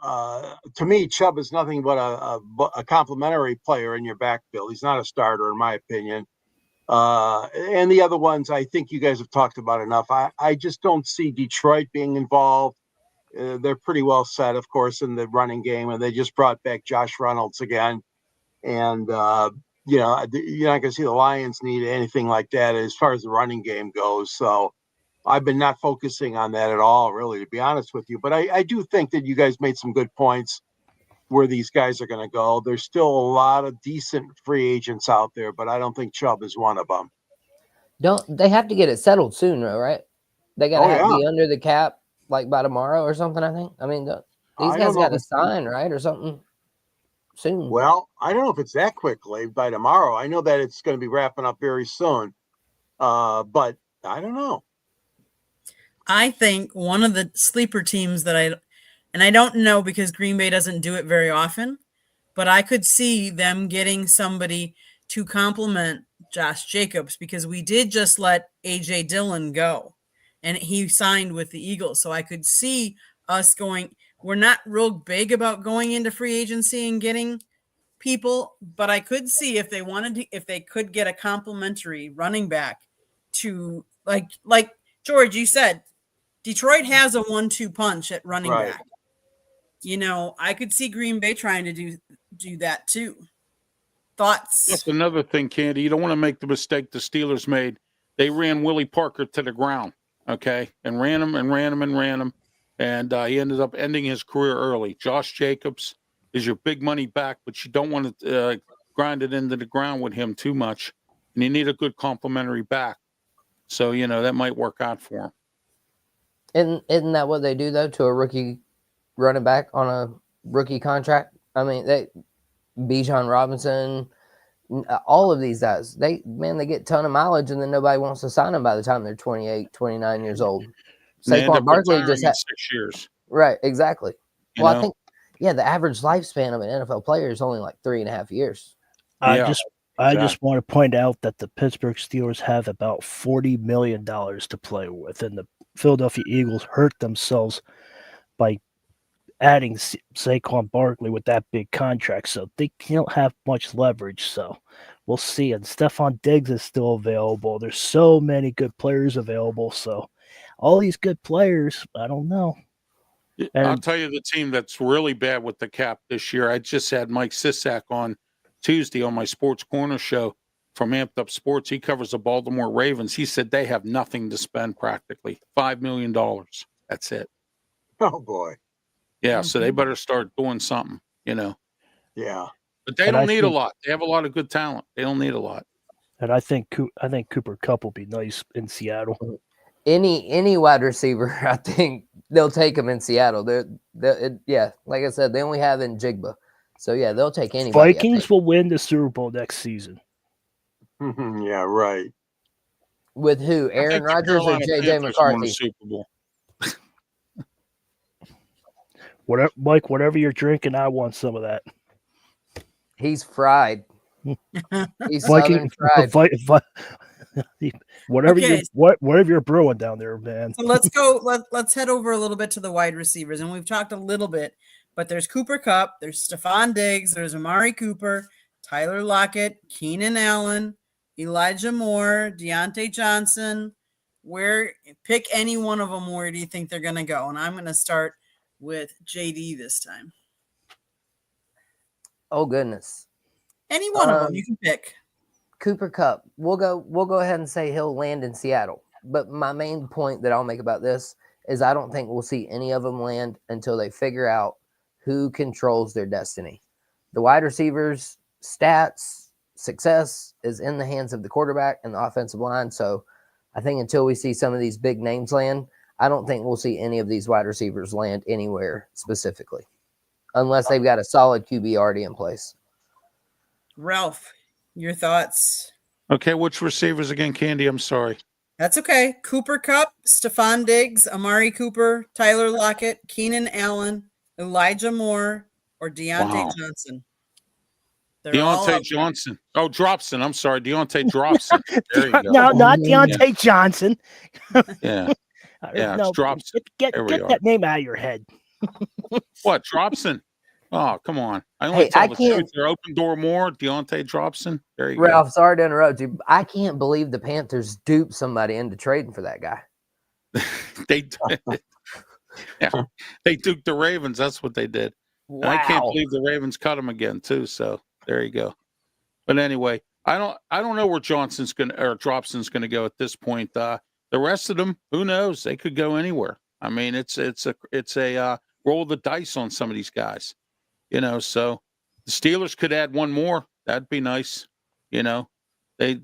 to me, Chubb is nothing but a complimentary player in your backfield. He's not a starter, in my opinion. And the other ones, I think you guys have talked about enough. I just don't see Detroit being involved. They're pretty well set, of course, in the running game, and they just brought back Josh Reynolds again. And you're not going to see the Lions need anything like that as far as the running game goes. So I've been not focusing on that at all, really, to be honest with you. But I do think that you guys made some good points where these guys are going to go. There's still a lot of decent free agents out there, but I don't think Chubb is one of them. Don't they have to get it settled soon, though, right? They got to be under the cap like by tomorrow or something, I think. I mean, these guys got to sign, right, or something soon. Well, I don't know if it's that quickly by tomorrow. I know that it's going to be wrapping up very soon, but I don't know. I think one of the sleeper teams that I don't know because Green Bay doesn't do it very often, but I could see them getting somebody to complement Josh Jacobs because we did just let A.J. Dillon go and he signed with the Eagles. So I could see us going, we're not real big about going into free agency and getting people, but I could see if they wanted to, if they could get a complimentary running back to like George, you said, Detroit has a 1-2 punch at running back. I could see Green Bay trying to do that too. Thoughts? That's another thing, Candy. You don't want to make the mistake the Steelers made. They ran Willie Parker to the ground, okay, and ran him. And he ended up ending his career early. Josh Jacobs is your big money back, but you don't want to grind it into the ground with him too much. And you need a good complimentary back. So, that might work out for him. Isn't that what they do, though, to a rookie running back on a rookie contract? I mean, Bijan Robinson, all of these guys, they get a ton of mileage, and then nobody wants to sign them by the time they're 28, 29 years old. Saquon Barkley just had 6 years. Right, exactly. I think, the average lifespan of an NFL player is only like 3.5 years. I just want to point out that the Pittsburgh Steelers have about $40 million to play with, and the Philadelphia Eagles hurt themselves by adding Saquon Barkley with that big contract, so they don't have much leverage. So we'll see. And Stephon Diggs is still available. There's so many good players available. So all these good players, I don't know. And I'll tell you the team that's really bad with the cap this year. I just had Mike Sisak on Tuesday on my Sports Corner show from Amped Up Sports. He covers the Baltimore Ravens. He said they have nothing to spend practically. $5 million. That's it. Oh, boy. Yeah, so they better start doing something, Yeah. But they don't need a lot. They have a lot of good talent. They don't need a lot. And I think Cooper Kupp will be nice in Seattle. Any wide receiver, I think they'll take him in Seattle. Like I said, they only have Njigba. So, they'll take anybody. Vikings will win the Super Bowl next season. Yeah, right. With who? Aaron Rodgers or J.J. McCarthy? Super Bowl. Whatever you're drinking, I want some of that. He's fried. He's Viking, Southern fried. Whatever you're brewing down there, man. So let's go. Let's head over a little bit to the wide receivers, and we've talked a little bit, but there's Cooper Kupp, there's Stephon Diggs, there's Amari Cooper, Tyler Lockett, Keenan Allen, Elijah Moore, Deontay Johnson. Pick any one of them. Where do you think they're going to go? And I'm going to start with JD this time. Oh goodness! Any one of them you can pick. Cooper Kupp. We'll go ahead and say he'll land in Seattle. But my main point that I'll make about this is I don't think we'll see any of them land until they figure out who controls their destiny. The wide receivers, stats, success is in the hands of the quarterback and the offensive line. So I think until we see some of these big names land, I don't think we'll see any of these wide receivers land anywhere specifically, unless they've got a solid QB already in place. Ralph, your thoughts? Okay, which receivers again, Candy? I'm sorry. That's okay. Cooper Kupp, Stephon Diggs, Amari Cooper, Tyler Lockett, Keenan Allen, Elijah Moore, or Deontay Johnson. They're all Deontay out. Johnson. Oh, Dropson. I'm sorry, Deontay Dropson. There you go. No, not Deontay Johnson. Yeah, yeah, it's No, Dropson. get There we are. that name out of your head. What, Dropson? Oh, come on. I only Hey, tell I the can't- truth. They're open door more. Deontay Dropson. There you Ralph, sorry to interrupt you. I can't believe the Panthers duped somebody into trading for that guy. go. They duked the Ravens. That's what they did. Wow. And I can't believe the Ravens cut him again too. So there you go. But anyway, I don't know where Johnson's Dropson's gonna go at this point. The rest of them, who knows? They could go anywhere. I mean, it's a roll of the dice on some of these guys. So the Steelers could add one more. That'd be nice. They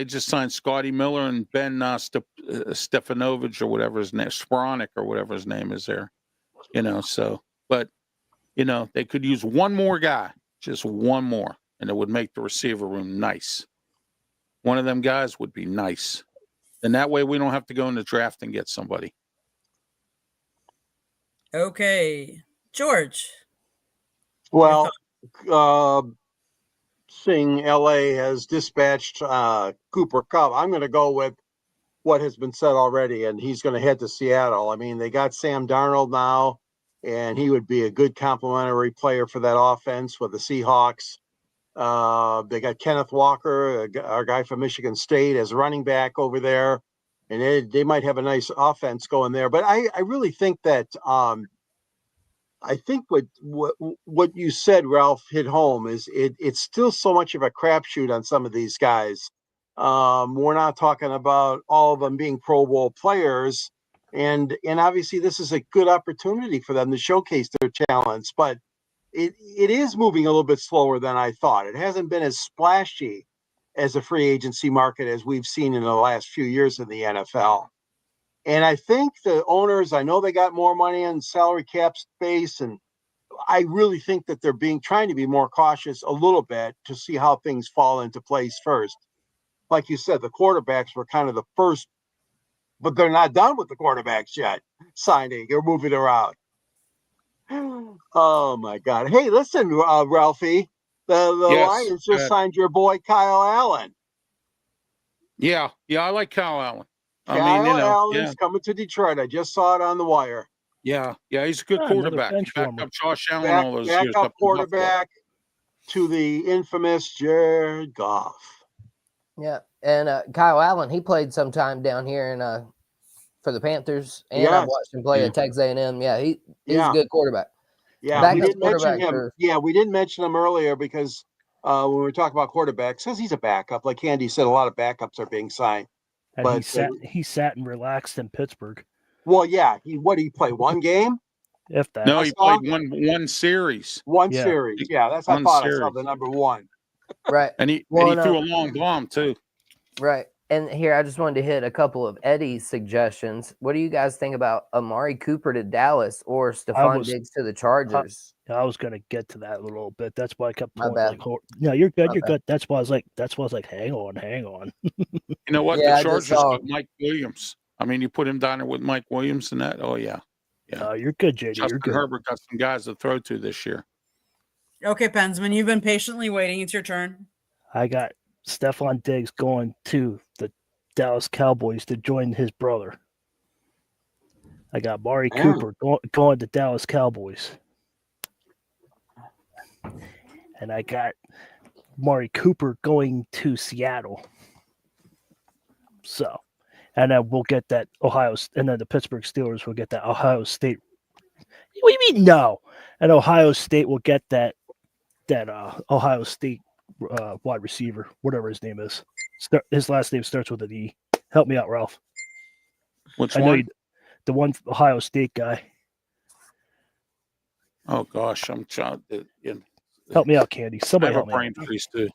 just signed Scotty Miller and Ben Stefanovic or whatever his name, Spronic or whatever his name is there. But they could use one more guy, just one more, and it would make the receiver room nice. One of them guys would be nice. And that way we don't have to go in the draft and get somebody. Okay. George. Well, seeing LA has dispatched Cooper Kupp, I'm going to go with what has been said already, and he's going to head to Seattle. I mean, they got Sam Darnold now, and he would be a good complementary player for that offense with the Seahawks. They got Kenneth Walker, our guy from Michigan State, as running back over there, and they might have a nice offense going there. But I really think that I think what you said, Ralph, hit home. Is it's still so much of a crapshoot on some of these guys. We're not talking about all of them being Pro Bowl players, and obviously this is a good opportunity for them to showcase their talents. But it is moving a little bit slower than I thought. It hasn't been as splashy as a free agency market as we've seen in the last few years in the NFL. And I think the owners, I know they got more money in salary cap space, and I really think that they're trying to be more cautious a little bit to see how things fall into place first. Like you said, the quarterbacks were kind of the first, but they're not done with the quarterbacks yet, signing or moving around. Oh my God. Hey, listen, Ralphie, the Yes, Lions go just ahead. signed your boy Kyle Allen. Yeah, I like Kyle Allen. Kyle Allen's yeah, coming to Detroit. I just saw it on the wire. yeah, he's a good Another quarterback. He bench backed warmer. up Josh Allen all those years. Backup Up in Buffalo. quarterback to the infamous Jared Goff. Yeah, and Kyle Allen, he played some time down here for the Panthers, and I've Yes. watched him play Yeah. at Texas A&M. Yeah, he's Yeah. a good quarterback. Yeah, Backup we didn't mention quarterback him. for- Yeah, we didn't mention him earlier because when we were talking about quarterbacks, says he's a backup. Like Andy said, a lot of backups are being signed. And But he sat and relaxed in Pittsburgh. well, yeah, what did he play? One game? If that. No, I he saw- played one series, One Yeah. series. Yeah, that's I One thought I saw series. the number one. Right, and he Well, threw a long bomb too. right. And here, I just wanted to hit a couple of Eddie's suggestions. What do you guys think about Amari Cooper to Dallas or Stephon Diggs to the Chargers? I was gonna get to that a little bit. That's why I kept My pulling. bad. Like, no, you're good. My You're bad. good. That's why I was like, hang on. You know what? Yeah, I The just Chargers saw- got Mike Williams. I mean, you put him down there with Mike Williams and that. Oh yeah. You're good, JD. You're Justin good. Herbert got some guys to throw to this year. Okay, Pensman, you've been patiently waiting. It's your turn. I got Stephon Diggs going to the Dallas Cowboys to join his brother. I got Amari Yeah. Cooper going to Dallas Cowboys. And I got Amari Cooper going to Seattle. So, and then we'll get that and then the Pittsburgh Steelers will get that Ohio State. What do you mean no? And Ohio State will get that Ohio State wide receiver, whatever his name is. His last name starts with an E. Help me out, Ralph. Which I know one? you, the one Ohio State guy. Oh gosh, I'm trying to. Help me out, Candy. I Somebody have a help me brain out. freeze too.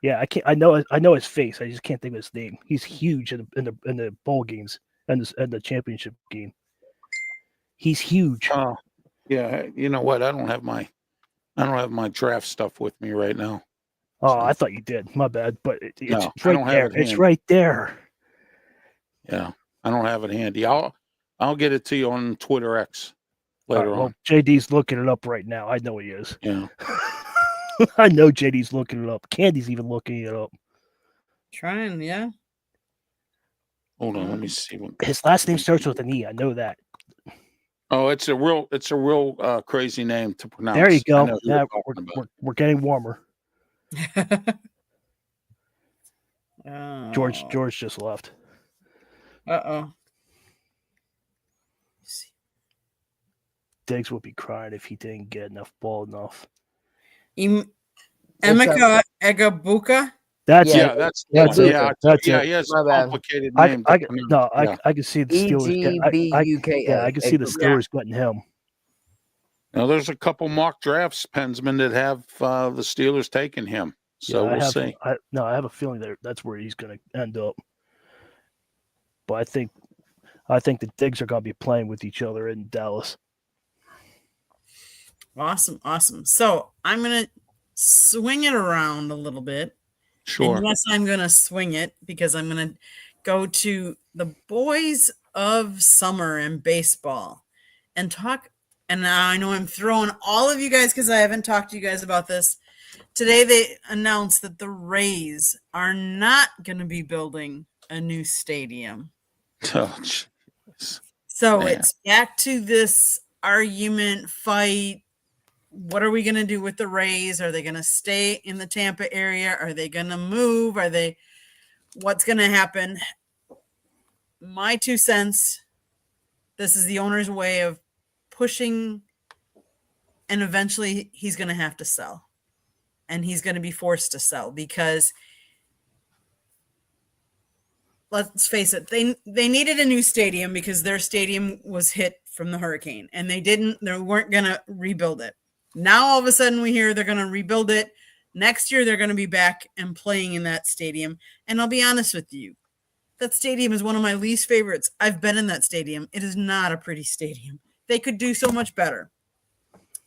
Yeah, I can't. I know his face. I just can't think of his name. He's huge in the bowl games and the championship game. He's huge. Oh, yeah. You know what? I don't have my draft stuff with me right now. Oh, I thought you did. My bad. But it's No, I right don't have there. it It's handy. right there. Yeah, I don't have it handy. I'll get it to you on Twitter X All later right, well, on. JD's looking it up right now. I know he is. Yeah. I know JD's looking it up. Candy's even looking it up. Trying, yeah. Hold on, let me see. His last name starts with an E. I know that. Oh, it's a real crazy name to pronounce. There you I go. know who Yeah, you're talking about. we're getting warmer. Oh. George just left. Uh-oh. Diggs would be crying if he didn't get enough ball enough. Emeka Egabuka? That's Yeah, Yeah, it. that's the that's one. it. Yeah, That's yeah, it. he has My a bad. complicated I, name. I, to pronounce. no, Yeah. I can see the Steelers. EGBUKA. I can see the Egabuka. Steelers getting him. Now, there's a couple mock drafts, Pensman, that have the Steelers taking him. So Yeah, we'll see. I have a feeling that's where he's going to end up. But I think the Diggs are going to be playing with each other in Dallas. Awesome. So I'm going to swing it around a little bit. Sure. And yes, I'm going to swing it because I'm going to go to the boys of summer in baseball and talk. And I know I'm throwing all of you guys because I haven't talked to you guys about this. Today they announced that the Rays are not going to be building a new stadium. Oh, jeez. So Man. it's back to this argument, fight. What are we going to do with the Rays? Are they going to stay in the Tampa area? Are they going to move? What's going to happen? My 2 cents, this is the owner's way of pushing, and eventually he's going to have to sell. And he's going to be forced to sell because let's face it, they needed a new stadium because their stadium was hit from the hurricane and they weren't going to rebuild it. Now all of a sudden we hear they're going to rebuild it. Next year they're going to be back and playing in that stadium. And I'll be honest with you, that stadium is one of my least favorites. I've been in that stadium. It is not a pretty stadium. They could do so much better.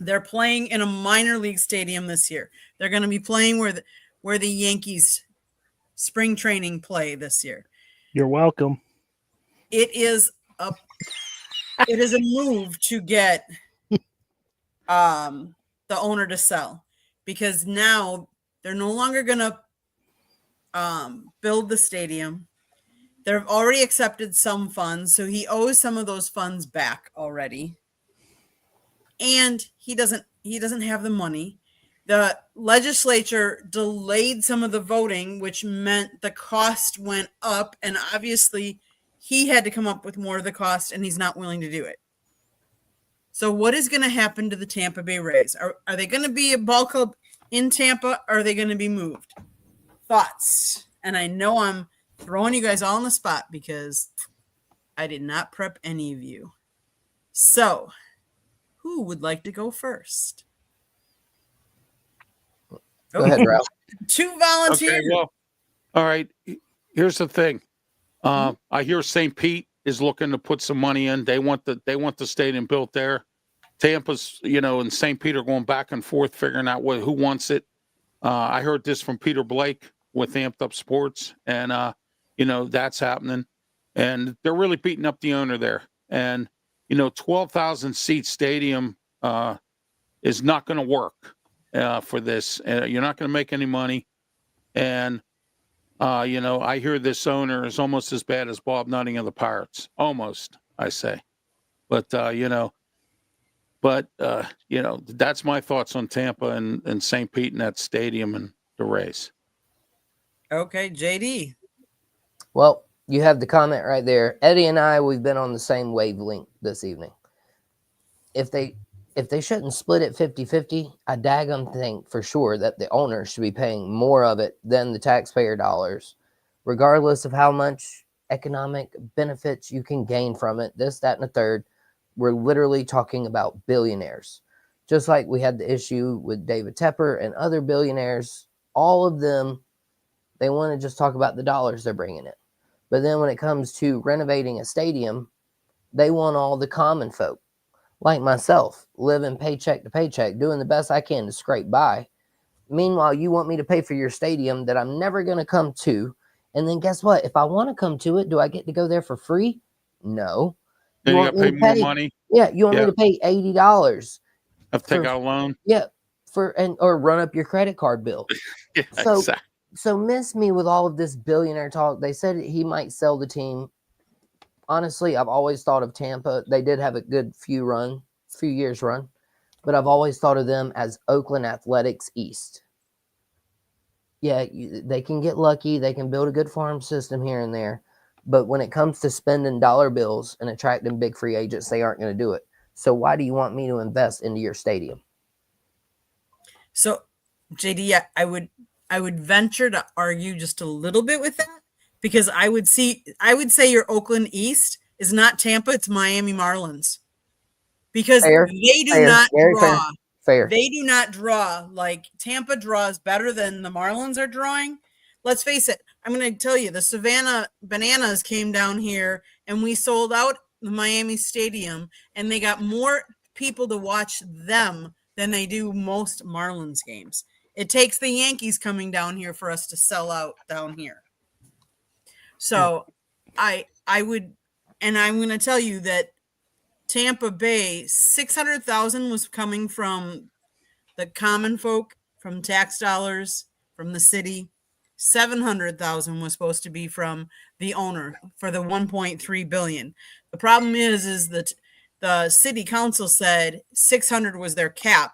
They're playing in a minor league stadium this year. They're going to be playing where the Yankees spring training play this year. You're welcome. It is a move to get the owner to sell because now they're no longer going to build the stadium. They've already accepted some funds, so he owes some of those funds back already. And he doesn't have the money. The legislature delayed some of the voting, which meant the cost went up, and obviously he had to come up with more of the cost, and he's not willing to do it. So what is going to happen to the Tampa Bay Rays? Are they going to be a ball club in Tampa, or are they going to be moved? Thoughts? And I know I'm throwing you guys all on the spot because I did not prep any of you. So who would like to go first? Go ahead, Ralph. 2 volunteers. Okay, well, all right. Here's the thing. I hear St. Pete is looking to put some money in. They want the stadium built there. Tampa's, and St. Pete are going back and forth figuring out who wants it. I heard this from Peter Blake with Amped Up Sports, and that's happening. And they're really beating up the owner there. And 12,000 seat stadium is not going to work for this. You're not going to make any money. And I hear this owner is almost as bad as Bob Nutting of the Pirates. Almost, I say. But that's my thoughts on Tampa and St. Pete and that stadium and the Rays. Okay, JD. Well, you have the comment right there. Eddie and I, we've been on the same wavelength this evening. If they shouldn't split it 50-50, I daggum think for sure that the owner should be paying more of it than the taxpayer dollars, regardless of how much economic benefits you can gain from it, this, that, and the third. We're literally talking about billionaires. Just like we had the issue with David Tepper and other billionaires, all of them, they want to just talk about the dollars they're bringing in. But then when it comes to renovating a stadium, they want all the common folk, like myself, living paycheck to paycheck, doing the best I can to scrape by. Meanwhile, you want me to pay for your stadium that I'm never going to come to. And then guess what? If I want to come to it, do I get to go there for free? No. You got to pay more money. Yeah, you want me to pay $80. Have to take out a loan. Yeah, or run up your credit card bill. Yeah, So exactly. so miss me with all of this billionaire talk. They said he might sell the team. Honestly, I've always thought of Tampa. They did have a good few years run, but I've always thought of them as Oakland Athletics East. Yeah, they can get lucky. They can build a good farm system here and there. But when it comes to spending dollar bills and attracting big free agents, they aren't going to do it. So why do you want me to invest into your stadium? So, JD, I would venture to argue just a little bit with that, because I would say your Oakland East is not Tampa, it's Miami Marlins. Because Fair, they do fair, not very draw. fair. They do not draw like Tampa draws better than the Marlins are drawing. Let's face it. I'm going to tell you, the Savannah Bananas came down here and we sold out the Miami Stadium, and they got more people to watch them than they do most Marlins games. It takes the Yankees coming down here for us to sell out down here. So I would, and I'm going to tell you that Tampa Bay, 600,000 was coming from the common folk, from tax dollars, from the city. 700,000 was supposed to be from the owner for the 1.3 billion. The problem is that the city council said 600 was their cap,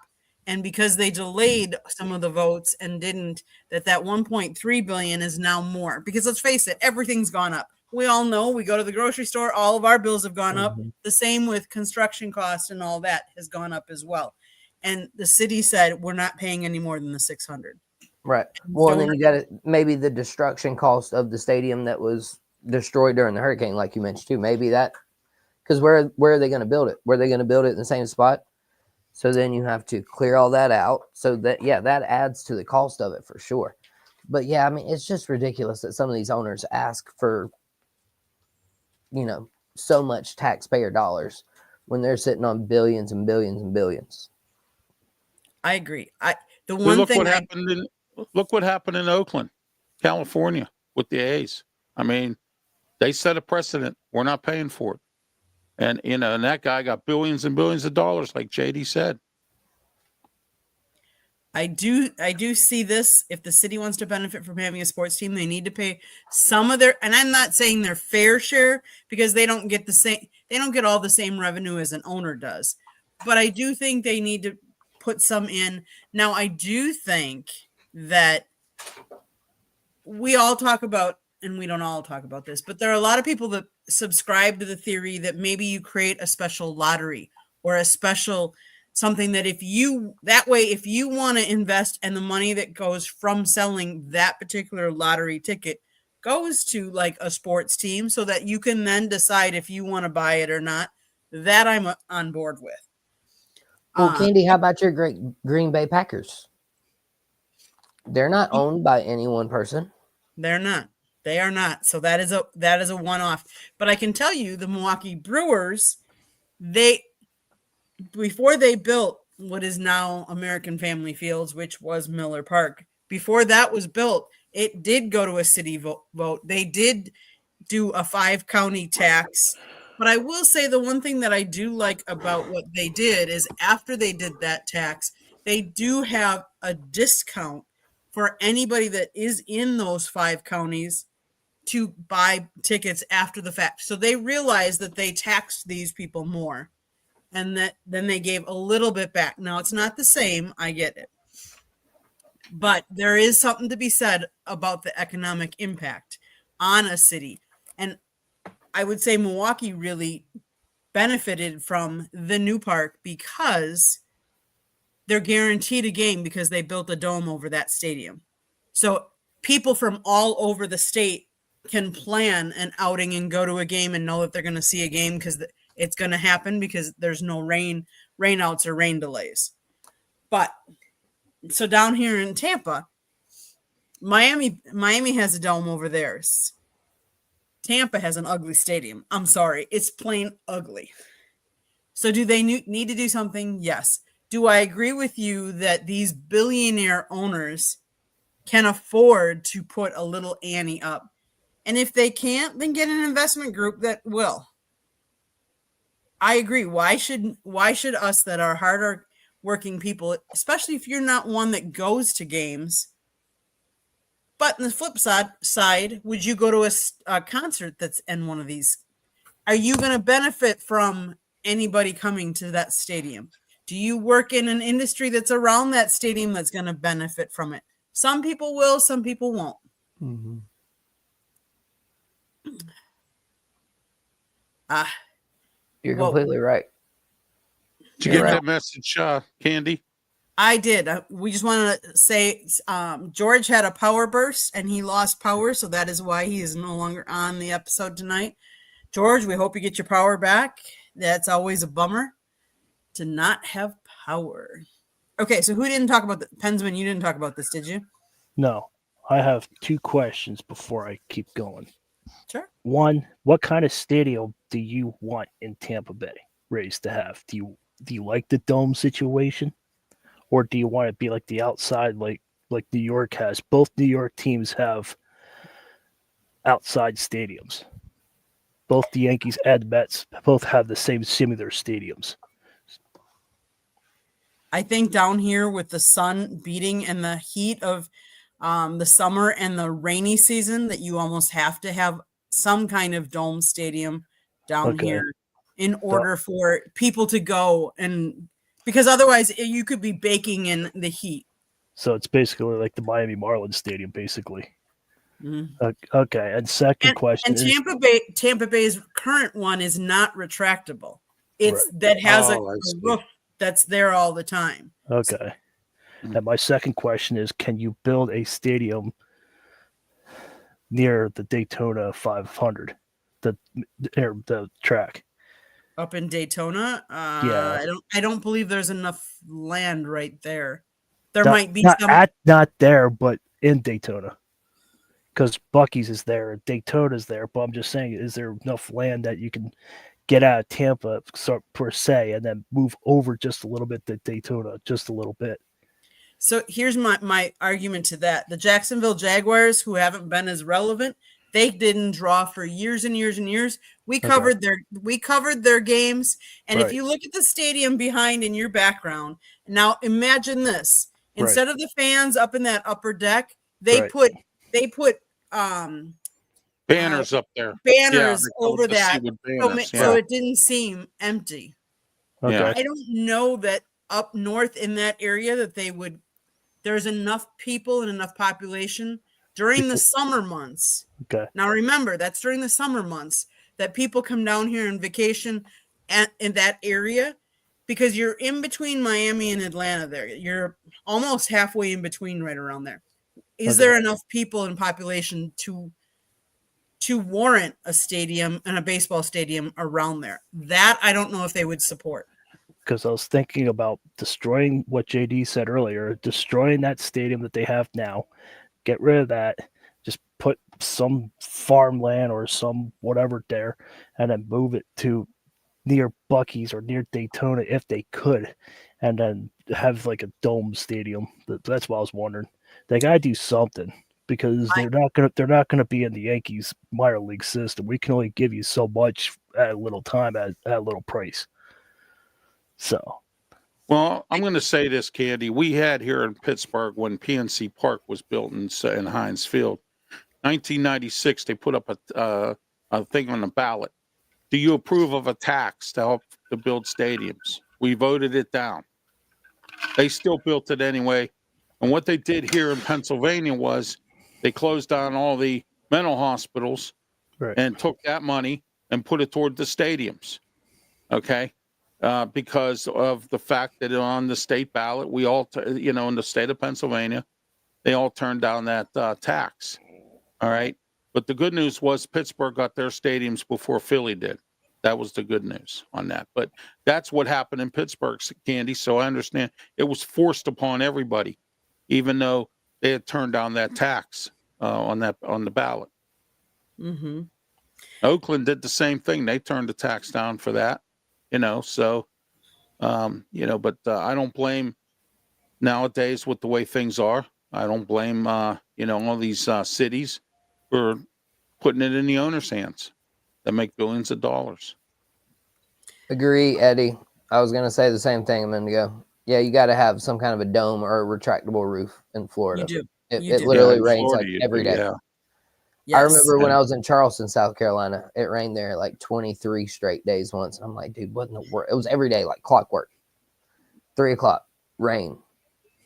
and because they delayed some of the votes and didn't, that 1.3 billion is now more. Because let's face it, everything's gone up. We all know, we go to the grocery store, all of our bills have gone up. The same with construction costs and all that has gone up as well. And the city said, we're not paying any more than the 600. Right. Well, and then you got maybe the destruction cost of the stadium that was destroyed during the hurricane, like you mentioned too. Maybe that, because where are they going to build it? Were they going to build it in the same spot? So then you have to clear all that out. So that, yeah, that adds to the cost of it for sure. But yeah, I mean, it's just ridiculous that some of these owners ask for, so much taxpayer dollars when they're sitting on billions and billions and billions. I agree. Look what happened in Oakland, California, with the A's. I mean, they set a precedent. We're not paying for it, and and that guy got billions and billions of dollars, like JD said. I do see this. If the city wants to benefit from having a sports team, they need to pay some of their, and I'm not saying their fair share, because they don't get all the same revenue as an owner does. But I do think they need to put some in. Now, I do think that we all talk about, and we don't all talk about this, but there are a lot of people that subscribe to the theory that maybe you create a special lottery or a special something that if you want to invest, and the money that goes from selling that particular lottery ticket goes to like a sports team, so that you can then decide if you want to buy it or not, that I'm on board with. Well, Candy, how about your great Green Bay Packers? They're not owned by any one person. They're not. They are not. So that is a one-off. But I can tell you, the Milwaukee Brewers, before they built what is now American Family Fields, which was Miller Park, before that was built, it did go to a city vote. They did do a 5-county tax. But I will say the one thing that I do like about what they did is, after they did that tax, they do have a discount for anybody that is in those 5 counties to buy tickets after the fact. So they realized that they taxed these people more, and that then they gave a little bit back. Now, it's not the same. I get it. But there is something to be said about the economic impact on a city. And I would say Milwaukee really benefited from the new park, because they're guaranteed a game because they built a dome over that stadium. So people from all over the state can plan an outing and go to a game and know that they're going to see a game, because it's going to happen, because there's no rainouts or rain delays. But so down here in Tampa, Miami has a dome over theirs. Tampa has an ugly stadium. I'm sorry. It's plain ugly. So do they need to do something? Yes. Do I agree with you that these billionaire owners can afford to put a little ante up? And if they can't, then get an investment group that will. I agree. Why should us that are working people, especially if you're not one that goes to games. But on the flip side, would you go to a concert that's in one of these? Are you going to benefit from anybody coming to that stadium? Do you work in an industry that's around that stadium that's going to benefit from it? Some people will, some people won't. Mm-hmm. You're Well, completely right. Did you You're get right. that message, Candy? I did. We just want to say George had a power burst and he lost power, so that is why he is no longer on the episode tonight. George, we hope you get your power back. That's always a bummer to not have power. Okay, so who didn't talk about the Pensman? You didn't talk about this, did you? No, I have 2 questions before I keep going. Sure. One, what kind of stadium do you want in Tampa Bay Rays to have? Do you like the dome situation, or do you want it to be like the outside, like New York has? Both New York teams have outside stadiums. Both the Yankees and Mets both have the same similar stadiums. I think down here with the sun beating and the heat of the summer and the rainy season, that you almost have to have some kind of dome stadium down here in order for people to go, and because otherwise you could be baking in the heat. So it's basically like the Miami Marlins stadium, basically. Mm-hmm. Okay, and second question and Tampa Bay's current one is not retractable. It's that has a roof that's there all the time. Okay. And my second question is, can you build a stadium near the Daytona 500, the track? Up in Daytona? Yeah. I don't believe there's enough land right there. There Not, might be not some not there, but in Daytona. Because Buc-ee's is there, Daytona's there, but I'm just saying, is there enough land that you can get out of Tampa per se and then move over just a little bit to Daytona, just a little bit? So here's my argument to that. The Jacksonville Jaguars, who haven't been as relevant, they didn't draw for years and years and years. We covered their games. And if you look at the stadium behind in your background, now imagine this. Instead of the fans up in that upper deck, they put banners up there. Banners over that. Banners, so it didn't seem empty. Okay. I don't know that up north in that area that there's enough people and enough population during the summer months. Okay. Now remember, that's during the summer months that people come down here on vacation in that area, because you're in between Miami and Atlanta there. You're almost halfway in between, right around there. Is there enough people and population to warrant a stadium and a baseball stadium around there? That I don't know if they would support. Because I was thinking about destroying what JD said earlier, destroying that stadium that they have now, get rid of that, just put some farmland or some whatever there, and then move it to near Buc-ee's or near Daytona if they could, and then have like a dome stadium. That's what I was wondering. They gotta do something, because they're not gonna be in the Yankees minor league system. We can only give you so much at a little time at a little price. So, well, I'm going to say this, Candy. We had here in Pittsburgh when PNC Park was built in Heinz Field, 1996. They put up a thing on the ballot. Do you approve of a tax to help to build stadiums? We voted it down. They still built it anyway. And what they did here in Pennsylvania was they closed down all the mental hospitals and took that money and put it toward the stadiums. Okay. Because of the fact that on the state ballot, we all, in the state of Pennsylvania, they all turned down that tax. All right. But the good news was Pittsburgh got their stadiums before Philly did. That was the good news on that. But that's what happened in Pittsburgh, Candy. So I understand it was forced upon everybody, even though they had turned down that tax on the ballot. Mm-hmm. Oakland did the same thing. They turned the tax down for that. But I don't blame nowadays with the way things are. I don't blame, all these cities for putting it in the owner's hands that make billions of dollars. Agree, Eddie. I was going to say the same thing a minute ago. Yeah, you got to have some kind of a dome or a retractable roof in Florida. You do. It, You it do. literally in rains Florida like you every do, day. Yeah. I Yes. remember when Yeah. I was in Charleston, South Carolina, it rained there like 23 straight days once. I'm like, dude, what in the world? It was every day, like clockwork. 3 o'clock, rain.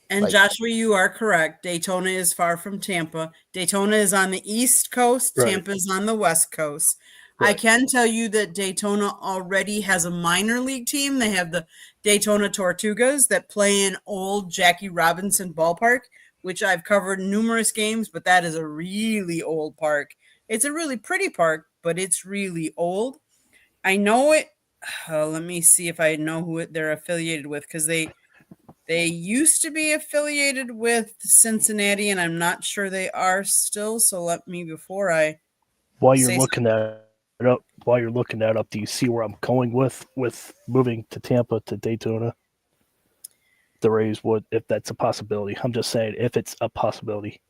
And Like- Joshua, you are correct. Daytona is far from Tampa. Daytona is on the East Coast. Right. Tampa is on the West Coast. I Right. can tell you that Daytona already has a minor league team. They have the Daytona Tortugas that play in old Jackie Robinson Ballpark, which I've covered numerous games, but that is a really old park. It's a really pretty park, but it's really old. I know it. Let me see if I know who they're affiliated with, because they used to be affiliated with Cincinnati, and I'm not sure they are still. So let me, before I While you're say looking that up, do you see where I'm going with moving to Tampa to Daytona? The Rays would, if that's a possibility. I'm just saying if it's a possibility.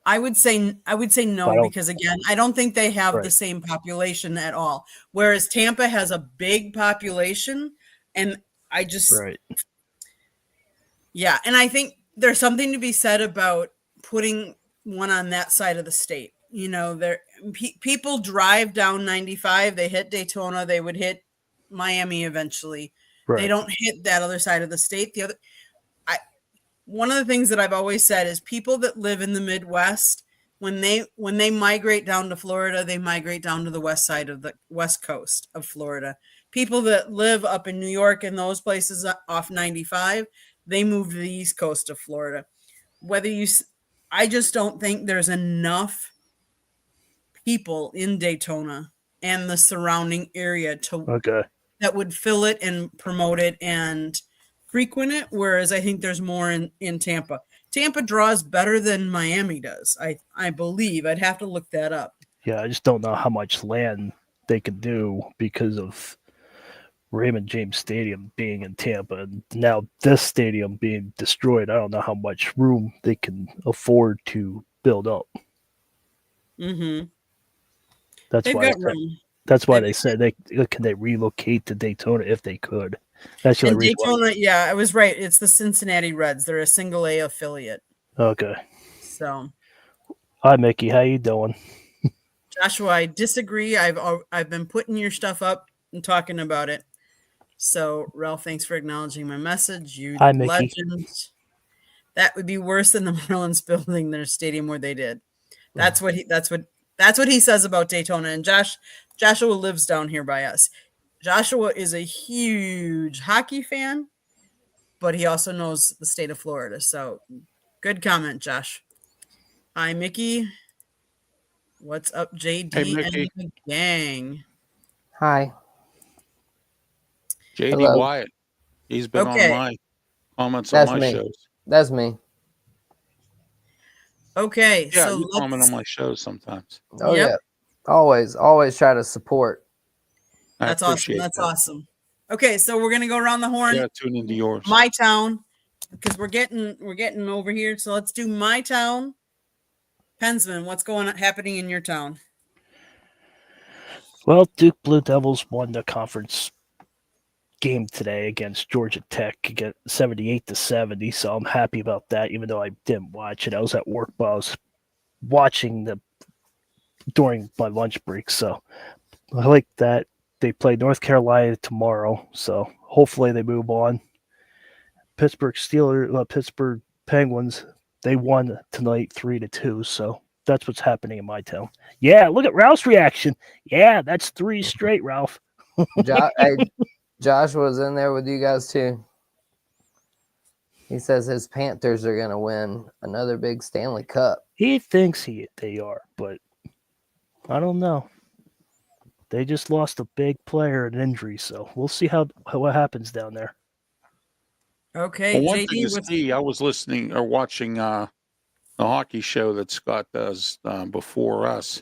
I would say no, I don't- because again, I don't think they have the Right. same population at all. Whereas Tampa has a big population, and I just Right. yeah, and I think there's something to be said about putting one on that side of the state. You know, there people drive down 95, they hit Daytona, they would hit Miami eventually. They Right. don't hit that other side of the state. One of the things that I've always said is people that live in the Midwest, when they migrate down to Florida, they migrate down to the west side of the west coast of Florida. People that live up in New York and those places off 95, they move to the east coast of Florida. I just don't think there's enough people in Daytona and the surrounding area Okay. that would fill it and promote it and frequent it, whereas I think there's more in Tampa. Tampa draws better than Miami does, I believe. I'd have to look that up. Yeah, I just don't know how much land they could do because of Raymond James Stadium being in Tampa, and now this stadium being destroyed. I don't know how much room they can afford to build up. Mm-hmm. That's They've why. got room. That's why They've- they said they relocate to Daytona if they could. That's the And only reason. Daytona, yeah, I was right. It's the Cincinnati Reds. They're a single A affiliate. Okay. So, Hi, Mickey. How you doing? Joshua, I disagree. I've been putting your stuff up and talking about it. So, Ralph, thanks for acknowledging my message. You Hi, Mickey. legend. That would be worse than the Marlins building their stadium where they did. That's what he says about Daytona. And Joshua lives down here by us. Joshua is a huge hockey fan, but he also knows the state of Florida. So, good comment, Josh. Hi, Mickey. What's up, JD Hey, and Mickey. the gang? Hi. JD Hello. Wyatt. He's been on Okay. my comments That's on my me. shows. That's me. Okay, Yeah, so you comment let's. on my shows sometimes. Oh Yep. yeah. Always try to support. I That's awesome. appreciate That's that. awesome. Okay, so we're gonna go around the I horn. gotta tune into yours. My town, because we're getting over here. So let's do my town. Pensman, what's happening in your town? Well, Duke Blue Devils won the conference game today against Georgia Tech, get 78-70. So I'm happy about that, even though I didn't watch it. I was at work, but I was watching during my lunch break. So I like that. They play North Carolina tomorrow, so hopefully they move on. Pittsburgh Penguins, they won tonight 3-2. So that's what's happening in my town. Yeah, look at Ralph's reaction. Yeah, that's 3 straight, Ralph. Hey, Josh was in there with you guys too. He says his Panthers are gonna win another big Stanley Cup. He thinks they are, but I don't know. They just lost a big player in injury, so we'll see what happens down there. Okay, Well, one thing JD, is key. I was listening or watching the hockey show that Scott does before us.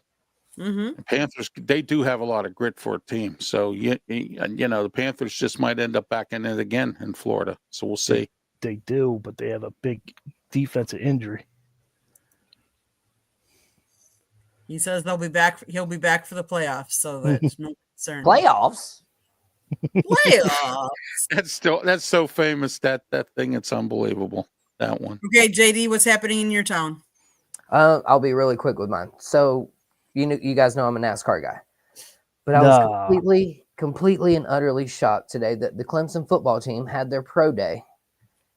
Mm-hmm. The Panthers, they do have a lot of grit for a team. So, the Panthers just might end up back in it again in Florida. So we'll see. They do, but they have a big defensive injury. He says they'll be back. He'll be back for the playoffs, so that's no concern. Playoffs? Playoff. That's so famous, that thing. It's unbelievable, that one. Okay, JD, what's happening in your town? I'll be really quick with mine. So, you guys know I'm a NASCAR guy, but I was No. completely and utterly shocked today that the Clemson football team had their pro day.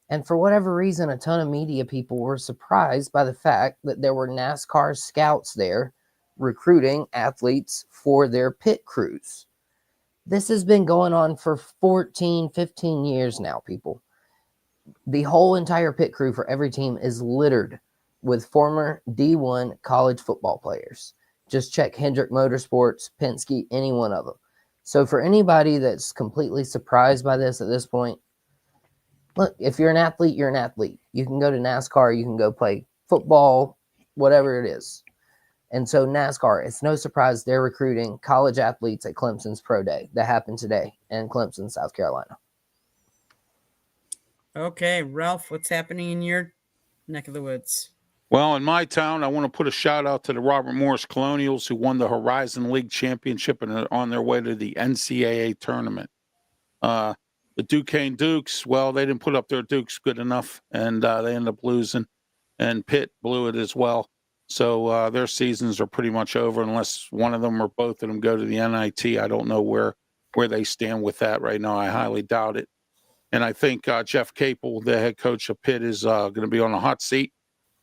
And for whatever reason, a ton of media people were surprised by the fact that there were NASCAR scouts there recruiting athletes for their pit crews. This has been going on for 14, 15 years now, people. The whole entire pit crew for every team is littered with former D1 college football players. Just check Hendrick Motorsports, Penske, any one of them. So for anybody that's completely surprised by this at this point, look, if you're an athlete, you're an athlete. You can go to NASCAR, you can go play football, whatever it is. And so NASCAR, it's no surprise they're recruiting college athletes at Clemson's Pro Day that happened today in Clemson, South Carolina. Okay, Ralph, what's happening in your neck of the woods? Well, in my town, I want to put a shout out to the Robert Morris Colonials, who won the Horizon League Championship and are on their way to the NCAA tournament. The Duquesne Dukes, well, they didn't put up their Dukes good enough, and they ended up losing. And Pitt blew it as well. So their seasons are pretty much over unless one of them or both of them go to the NIT. I don't know where they stand with that right now. I highly doubt it. And I think Jeff Capel, the head coach of Pitt, is going to be on the hot seat.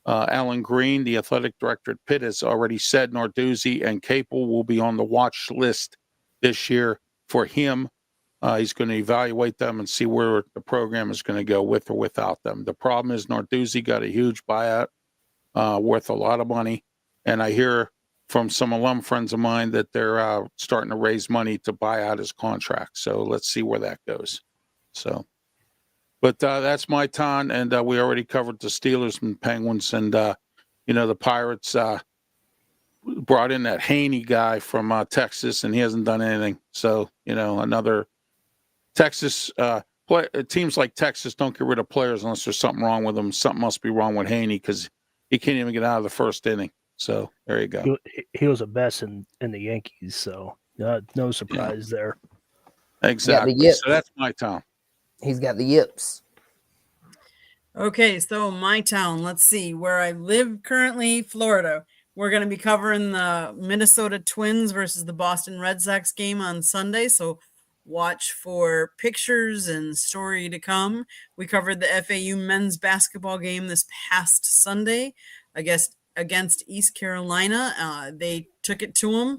Alan Green, the athletic director at Pitt, has already said Narduzzi and Capel will be on the watch list this year for him. He's going to evaluate them and see where the program is going to go with or without them. The problem is Narduzzi got a huge buyout worth a lot of money. And I hear from some alum friends of mine that they're starting to raise money to buy out his contract. So let's see where that goes. So, but that's my town. And we already covered the Steelers and Penguins. And, the Pirates brought in that Haney guy from Texas, and he hasn't done anything. So, another Texas teams like Texas don't get rid of players unless there's something wrong with them. Something must be wrong with Haney because he can't even get out of the first inning. So there you go. He was a best in the Yankees, so no surprise there. Exactly. So that's my town. He's got the yips. Okay, so my town, let's see, where I live currently, Florida. We're going to be covering the Minnesota Twins versus the Boston Red Sox game on Sunday, so watch for pictures and story to come. We covered the FAU men's basketball game this past Sunday against East Carolina. They took it to them,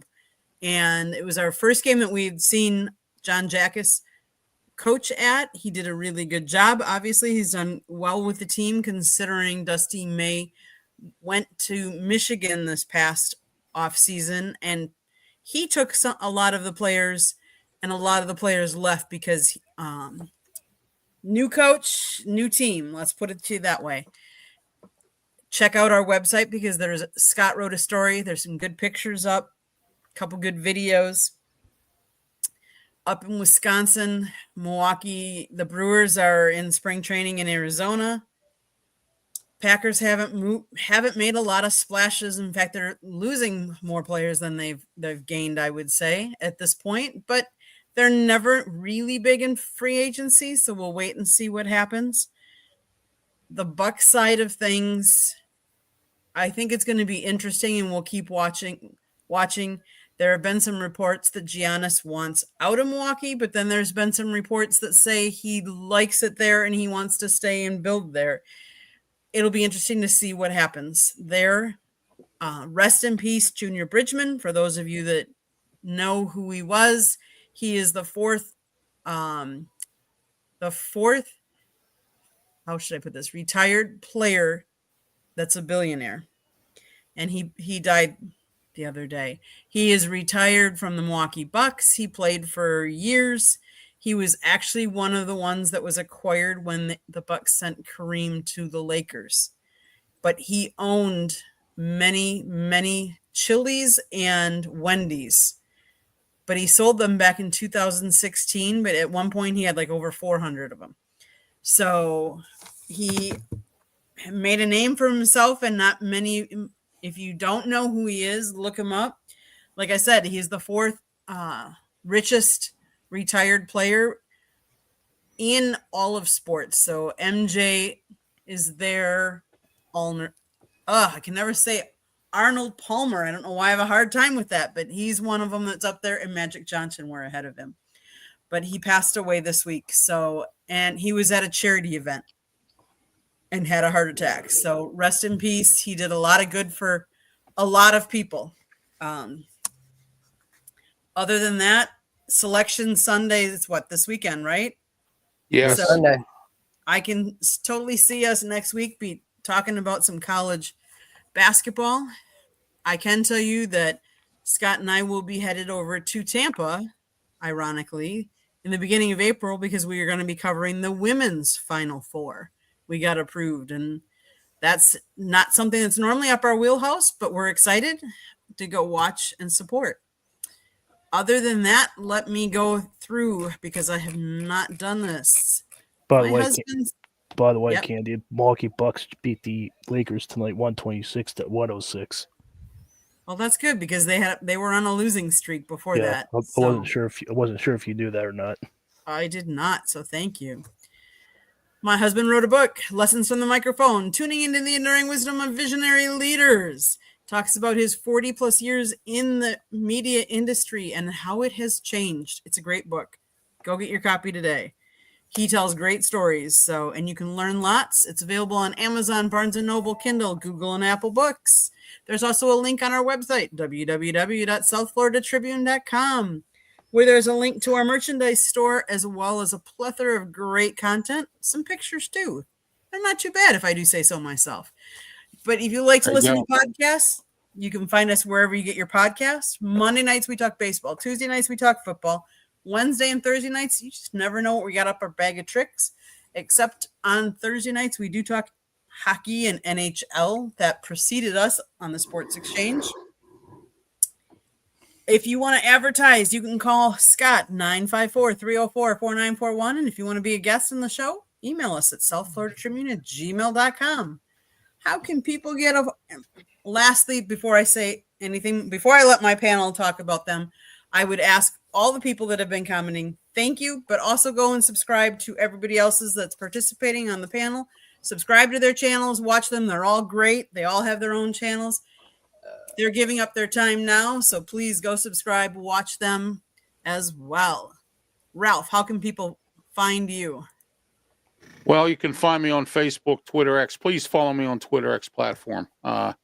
and it was our first game that we'd seen John Jackas coach at. He did a really good job. Obviously, he's done well with the team considering Dusty May went to Michigan this past offseason, and he took a lot of the players, and a lot of the players left because new coach, new team. Let's put it to you that way. Check out our website because Scott wrote a story. There's some good pictures up, a couple good videos. Up in Wisconsin, Milwaukee, the Brewers are in spring training in Arizona. Packers haven't made a lot of splashes. In fact, they're losing more players than they've gained, I would say, at this point. But they're never really big in free agency, so we'll wait and see what happens. The Bucs side of things, I think it's going to be interesting, and we'll keep watching. There have been some reports that Giannis wants out of Milwaukee, but then there's been some reports that say he likes it there and he wants to stay and build there. It'll be interesting to see what happens there. Rest in peace, Junior Bridgman. For those of you that know who he was, he is the fourth, how should I put this, retired player that's a billionaire. And he died the other day. He is retired from the Milwaukee Bucks. He played for years. He was actually one of the ones that was acquired when the Bucks sent Kareem to the Lakers. But he owned many, many Chili's and Wendy's. But he sold them back in 2016. But at one point, he had like over 400 of them. So he made a name for himself, and not many. If you don't know who he is, look him up. Like I said, he's the fourth richest retired player in all of sports. So MJ is there. I can never say Arnold Palmer. I don't know why I have a hard time with that, but he's one of them that's up there, and Magic Johnson were ahead of him. But he passed away this week. So, and he was at a charity event and had a heart attack. So rest in peace. He did a lot of good for a lot of people. Other than that, Selection Sunday is what, this weekend, right? Yes. So Sunday. I can totally see us next week be talking about some college basketball. I can tell you that Scott and I will be headed over to Tampa, ironically, in the beginning of April, because we are going to be covering the women's Final Four. We got approved, and that's not something that's normally up our wheelhouse, but we're excited to go watch and support. Other than that, let me go through, because I have not done this. By My the way, husband's Yep. Candy, Milwaukee Bucks beat the Lakers tonight, 126 to 106. Well, that's good, because they were on a losing streak before that. I So wasn't sure if you knew that or not. I did not, so thank you. My husband wrote a book, Lessons from the Microphone, Tuning into the Enduring Wisdom of Visionary Leaders. Talks about his 40 plus years in the media industry and how it has changed. It's a great book. Go get your copy today. He tells great stories, and you can learn lots. It's available on Amazon, Barnes & Noble, Kindle, Google, and Apple Books. There's also a link on our website, www.southfloridatribune.com, where there's a link to our merchandise store, as well as a plethora of great content, some pictures too. They're not too bad, if I do say so myself. But if you like to listen to podcasts, you can find us wherever you get your podcasts. Monday nights, we talk baseball. Tuesday nights, we talk football. Wednesday and Thursday nights, you just never know what we got up our bag of tricks. Except on Thursday nights, we do talk hockey and NHL that preceded us on the Sports Exchange. If you want to advertise, you can call Scott 954-304-4941. And if you want to be a guest on the show, email us at southfloridatribune@gmail.com. How can people get a... Lastly, before I say anything, before I let my panel talk about them, I would ask all the people that have been commenting, thank you, but also go and subscribe to everybody else's that's participating on the panel. Subscribe to their channels, watch them. They're all great. They all have their own channels. They're giving up their time now, so please go subscribe, watch them as well. Ralph, how can people find you? Well, you can find me on Facebook, Twitter X. Please follow me on Twitter X platform. And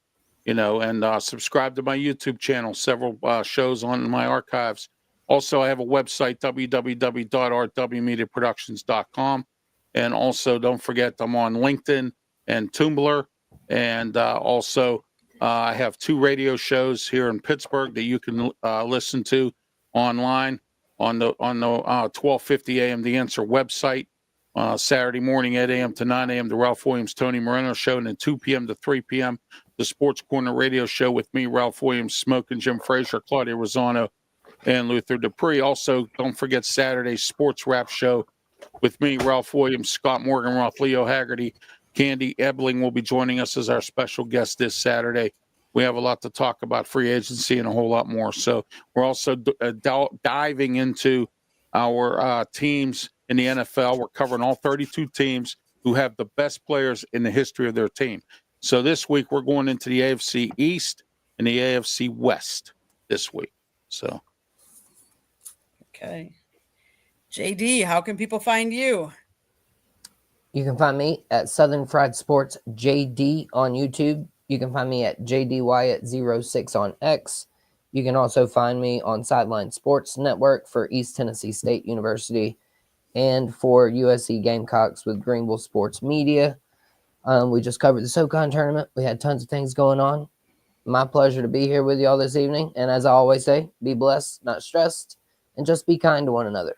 subscribe to my YouTube channel. Several shows on my archives. Also, I have a website, www.rwmediaproductions.com. And also, don't forget, I'm on LinkedIn and Tumblr. And I have 2 radio shows here in Pittsburgh that you can listen to online on the 12:50 a.m. The Answer website. Saturday morning, 8 a.m. to 9 a.m., the Ralph Williams, Tony Moreno show, and then 2 p.m. to 3 p.m., the Sports Corner radio show with me, Ralph Williams, Smoke, and Jim Frazier, Claudia Rosano, and Luther Dupree. Also, don't forget Saturday's Sports Rap show with me, Ralph Williams, Scott Morganroth, Leo Haggerty. Candy Ebling will be joining us as our special guest this Saturday. We have a lot to talk about, free agency and a whole lot more. So we're also diving into our teams in the NFL. We're covering all 32 teams who have the best players in the history of their team. So this week we're going into the AFC East and the AFC West this week. So, okay. JD, how can people find you? You can find me at Southern Fried Sports JD on YouTube. You can find me at JDWyatt06 on X. You can also find me on Sideline Sports Network for East Tennessee State University and for USC Gamecocks with Greenville Sports Media. We just covered the SoCon tournament. We had tons of things going on. My pleasure to be here with y'all this evening. And as I always say, be blessed, not stressed, and just be kind to one another.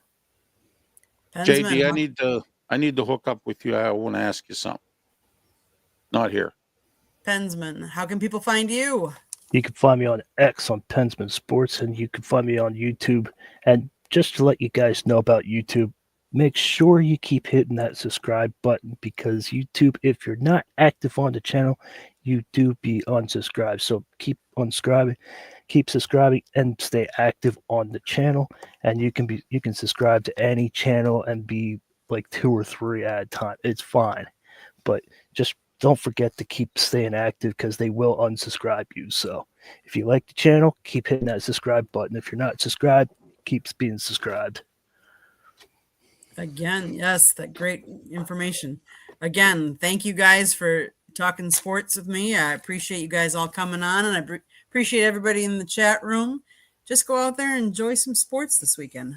JD, I need to hook up with you. I want to ask you something. Not here. Pensman, how can people find you? You can find me on X on Pensman Sports, and you can find me on YouTube. And just to let you guys know about YouTube, make sure you keep hitting that subscribe button, because YouTube, if you're not active on the channel, you do be unsubscribed. So keep unsubscribing, keep subscribing, and stay active on the channel. And you can subscribe to any channel and be like 2 or 3 at a time. It's fine, but just don't forget to keep staying active, because they will unsubscribe you. So if you like the channel, keep hitting that subscribe button. If you're not subscribed, keep being subscribed. Again, yes, that great information. Again, thank you guys for talking sports with me. I appreciate you guys all coming on, and I appreciate everybody in the chat room. Just go out there and enjoy some sports this weekend.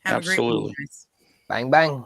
Have a great Absolutely. week, guys. Bang, bang.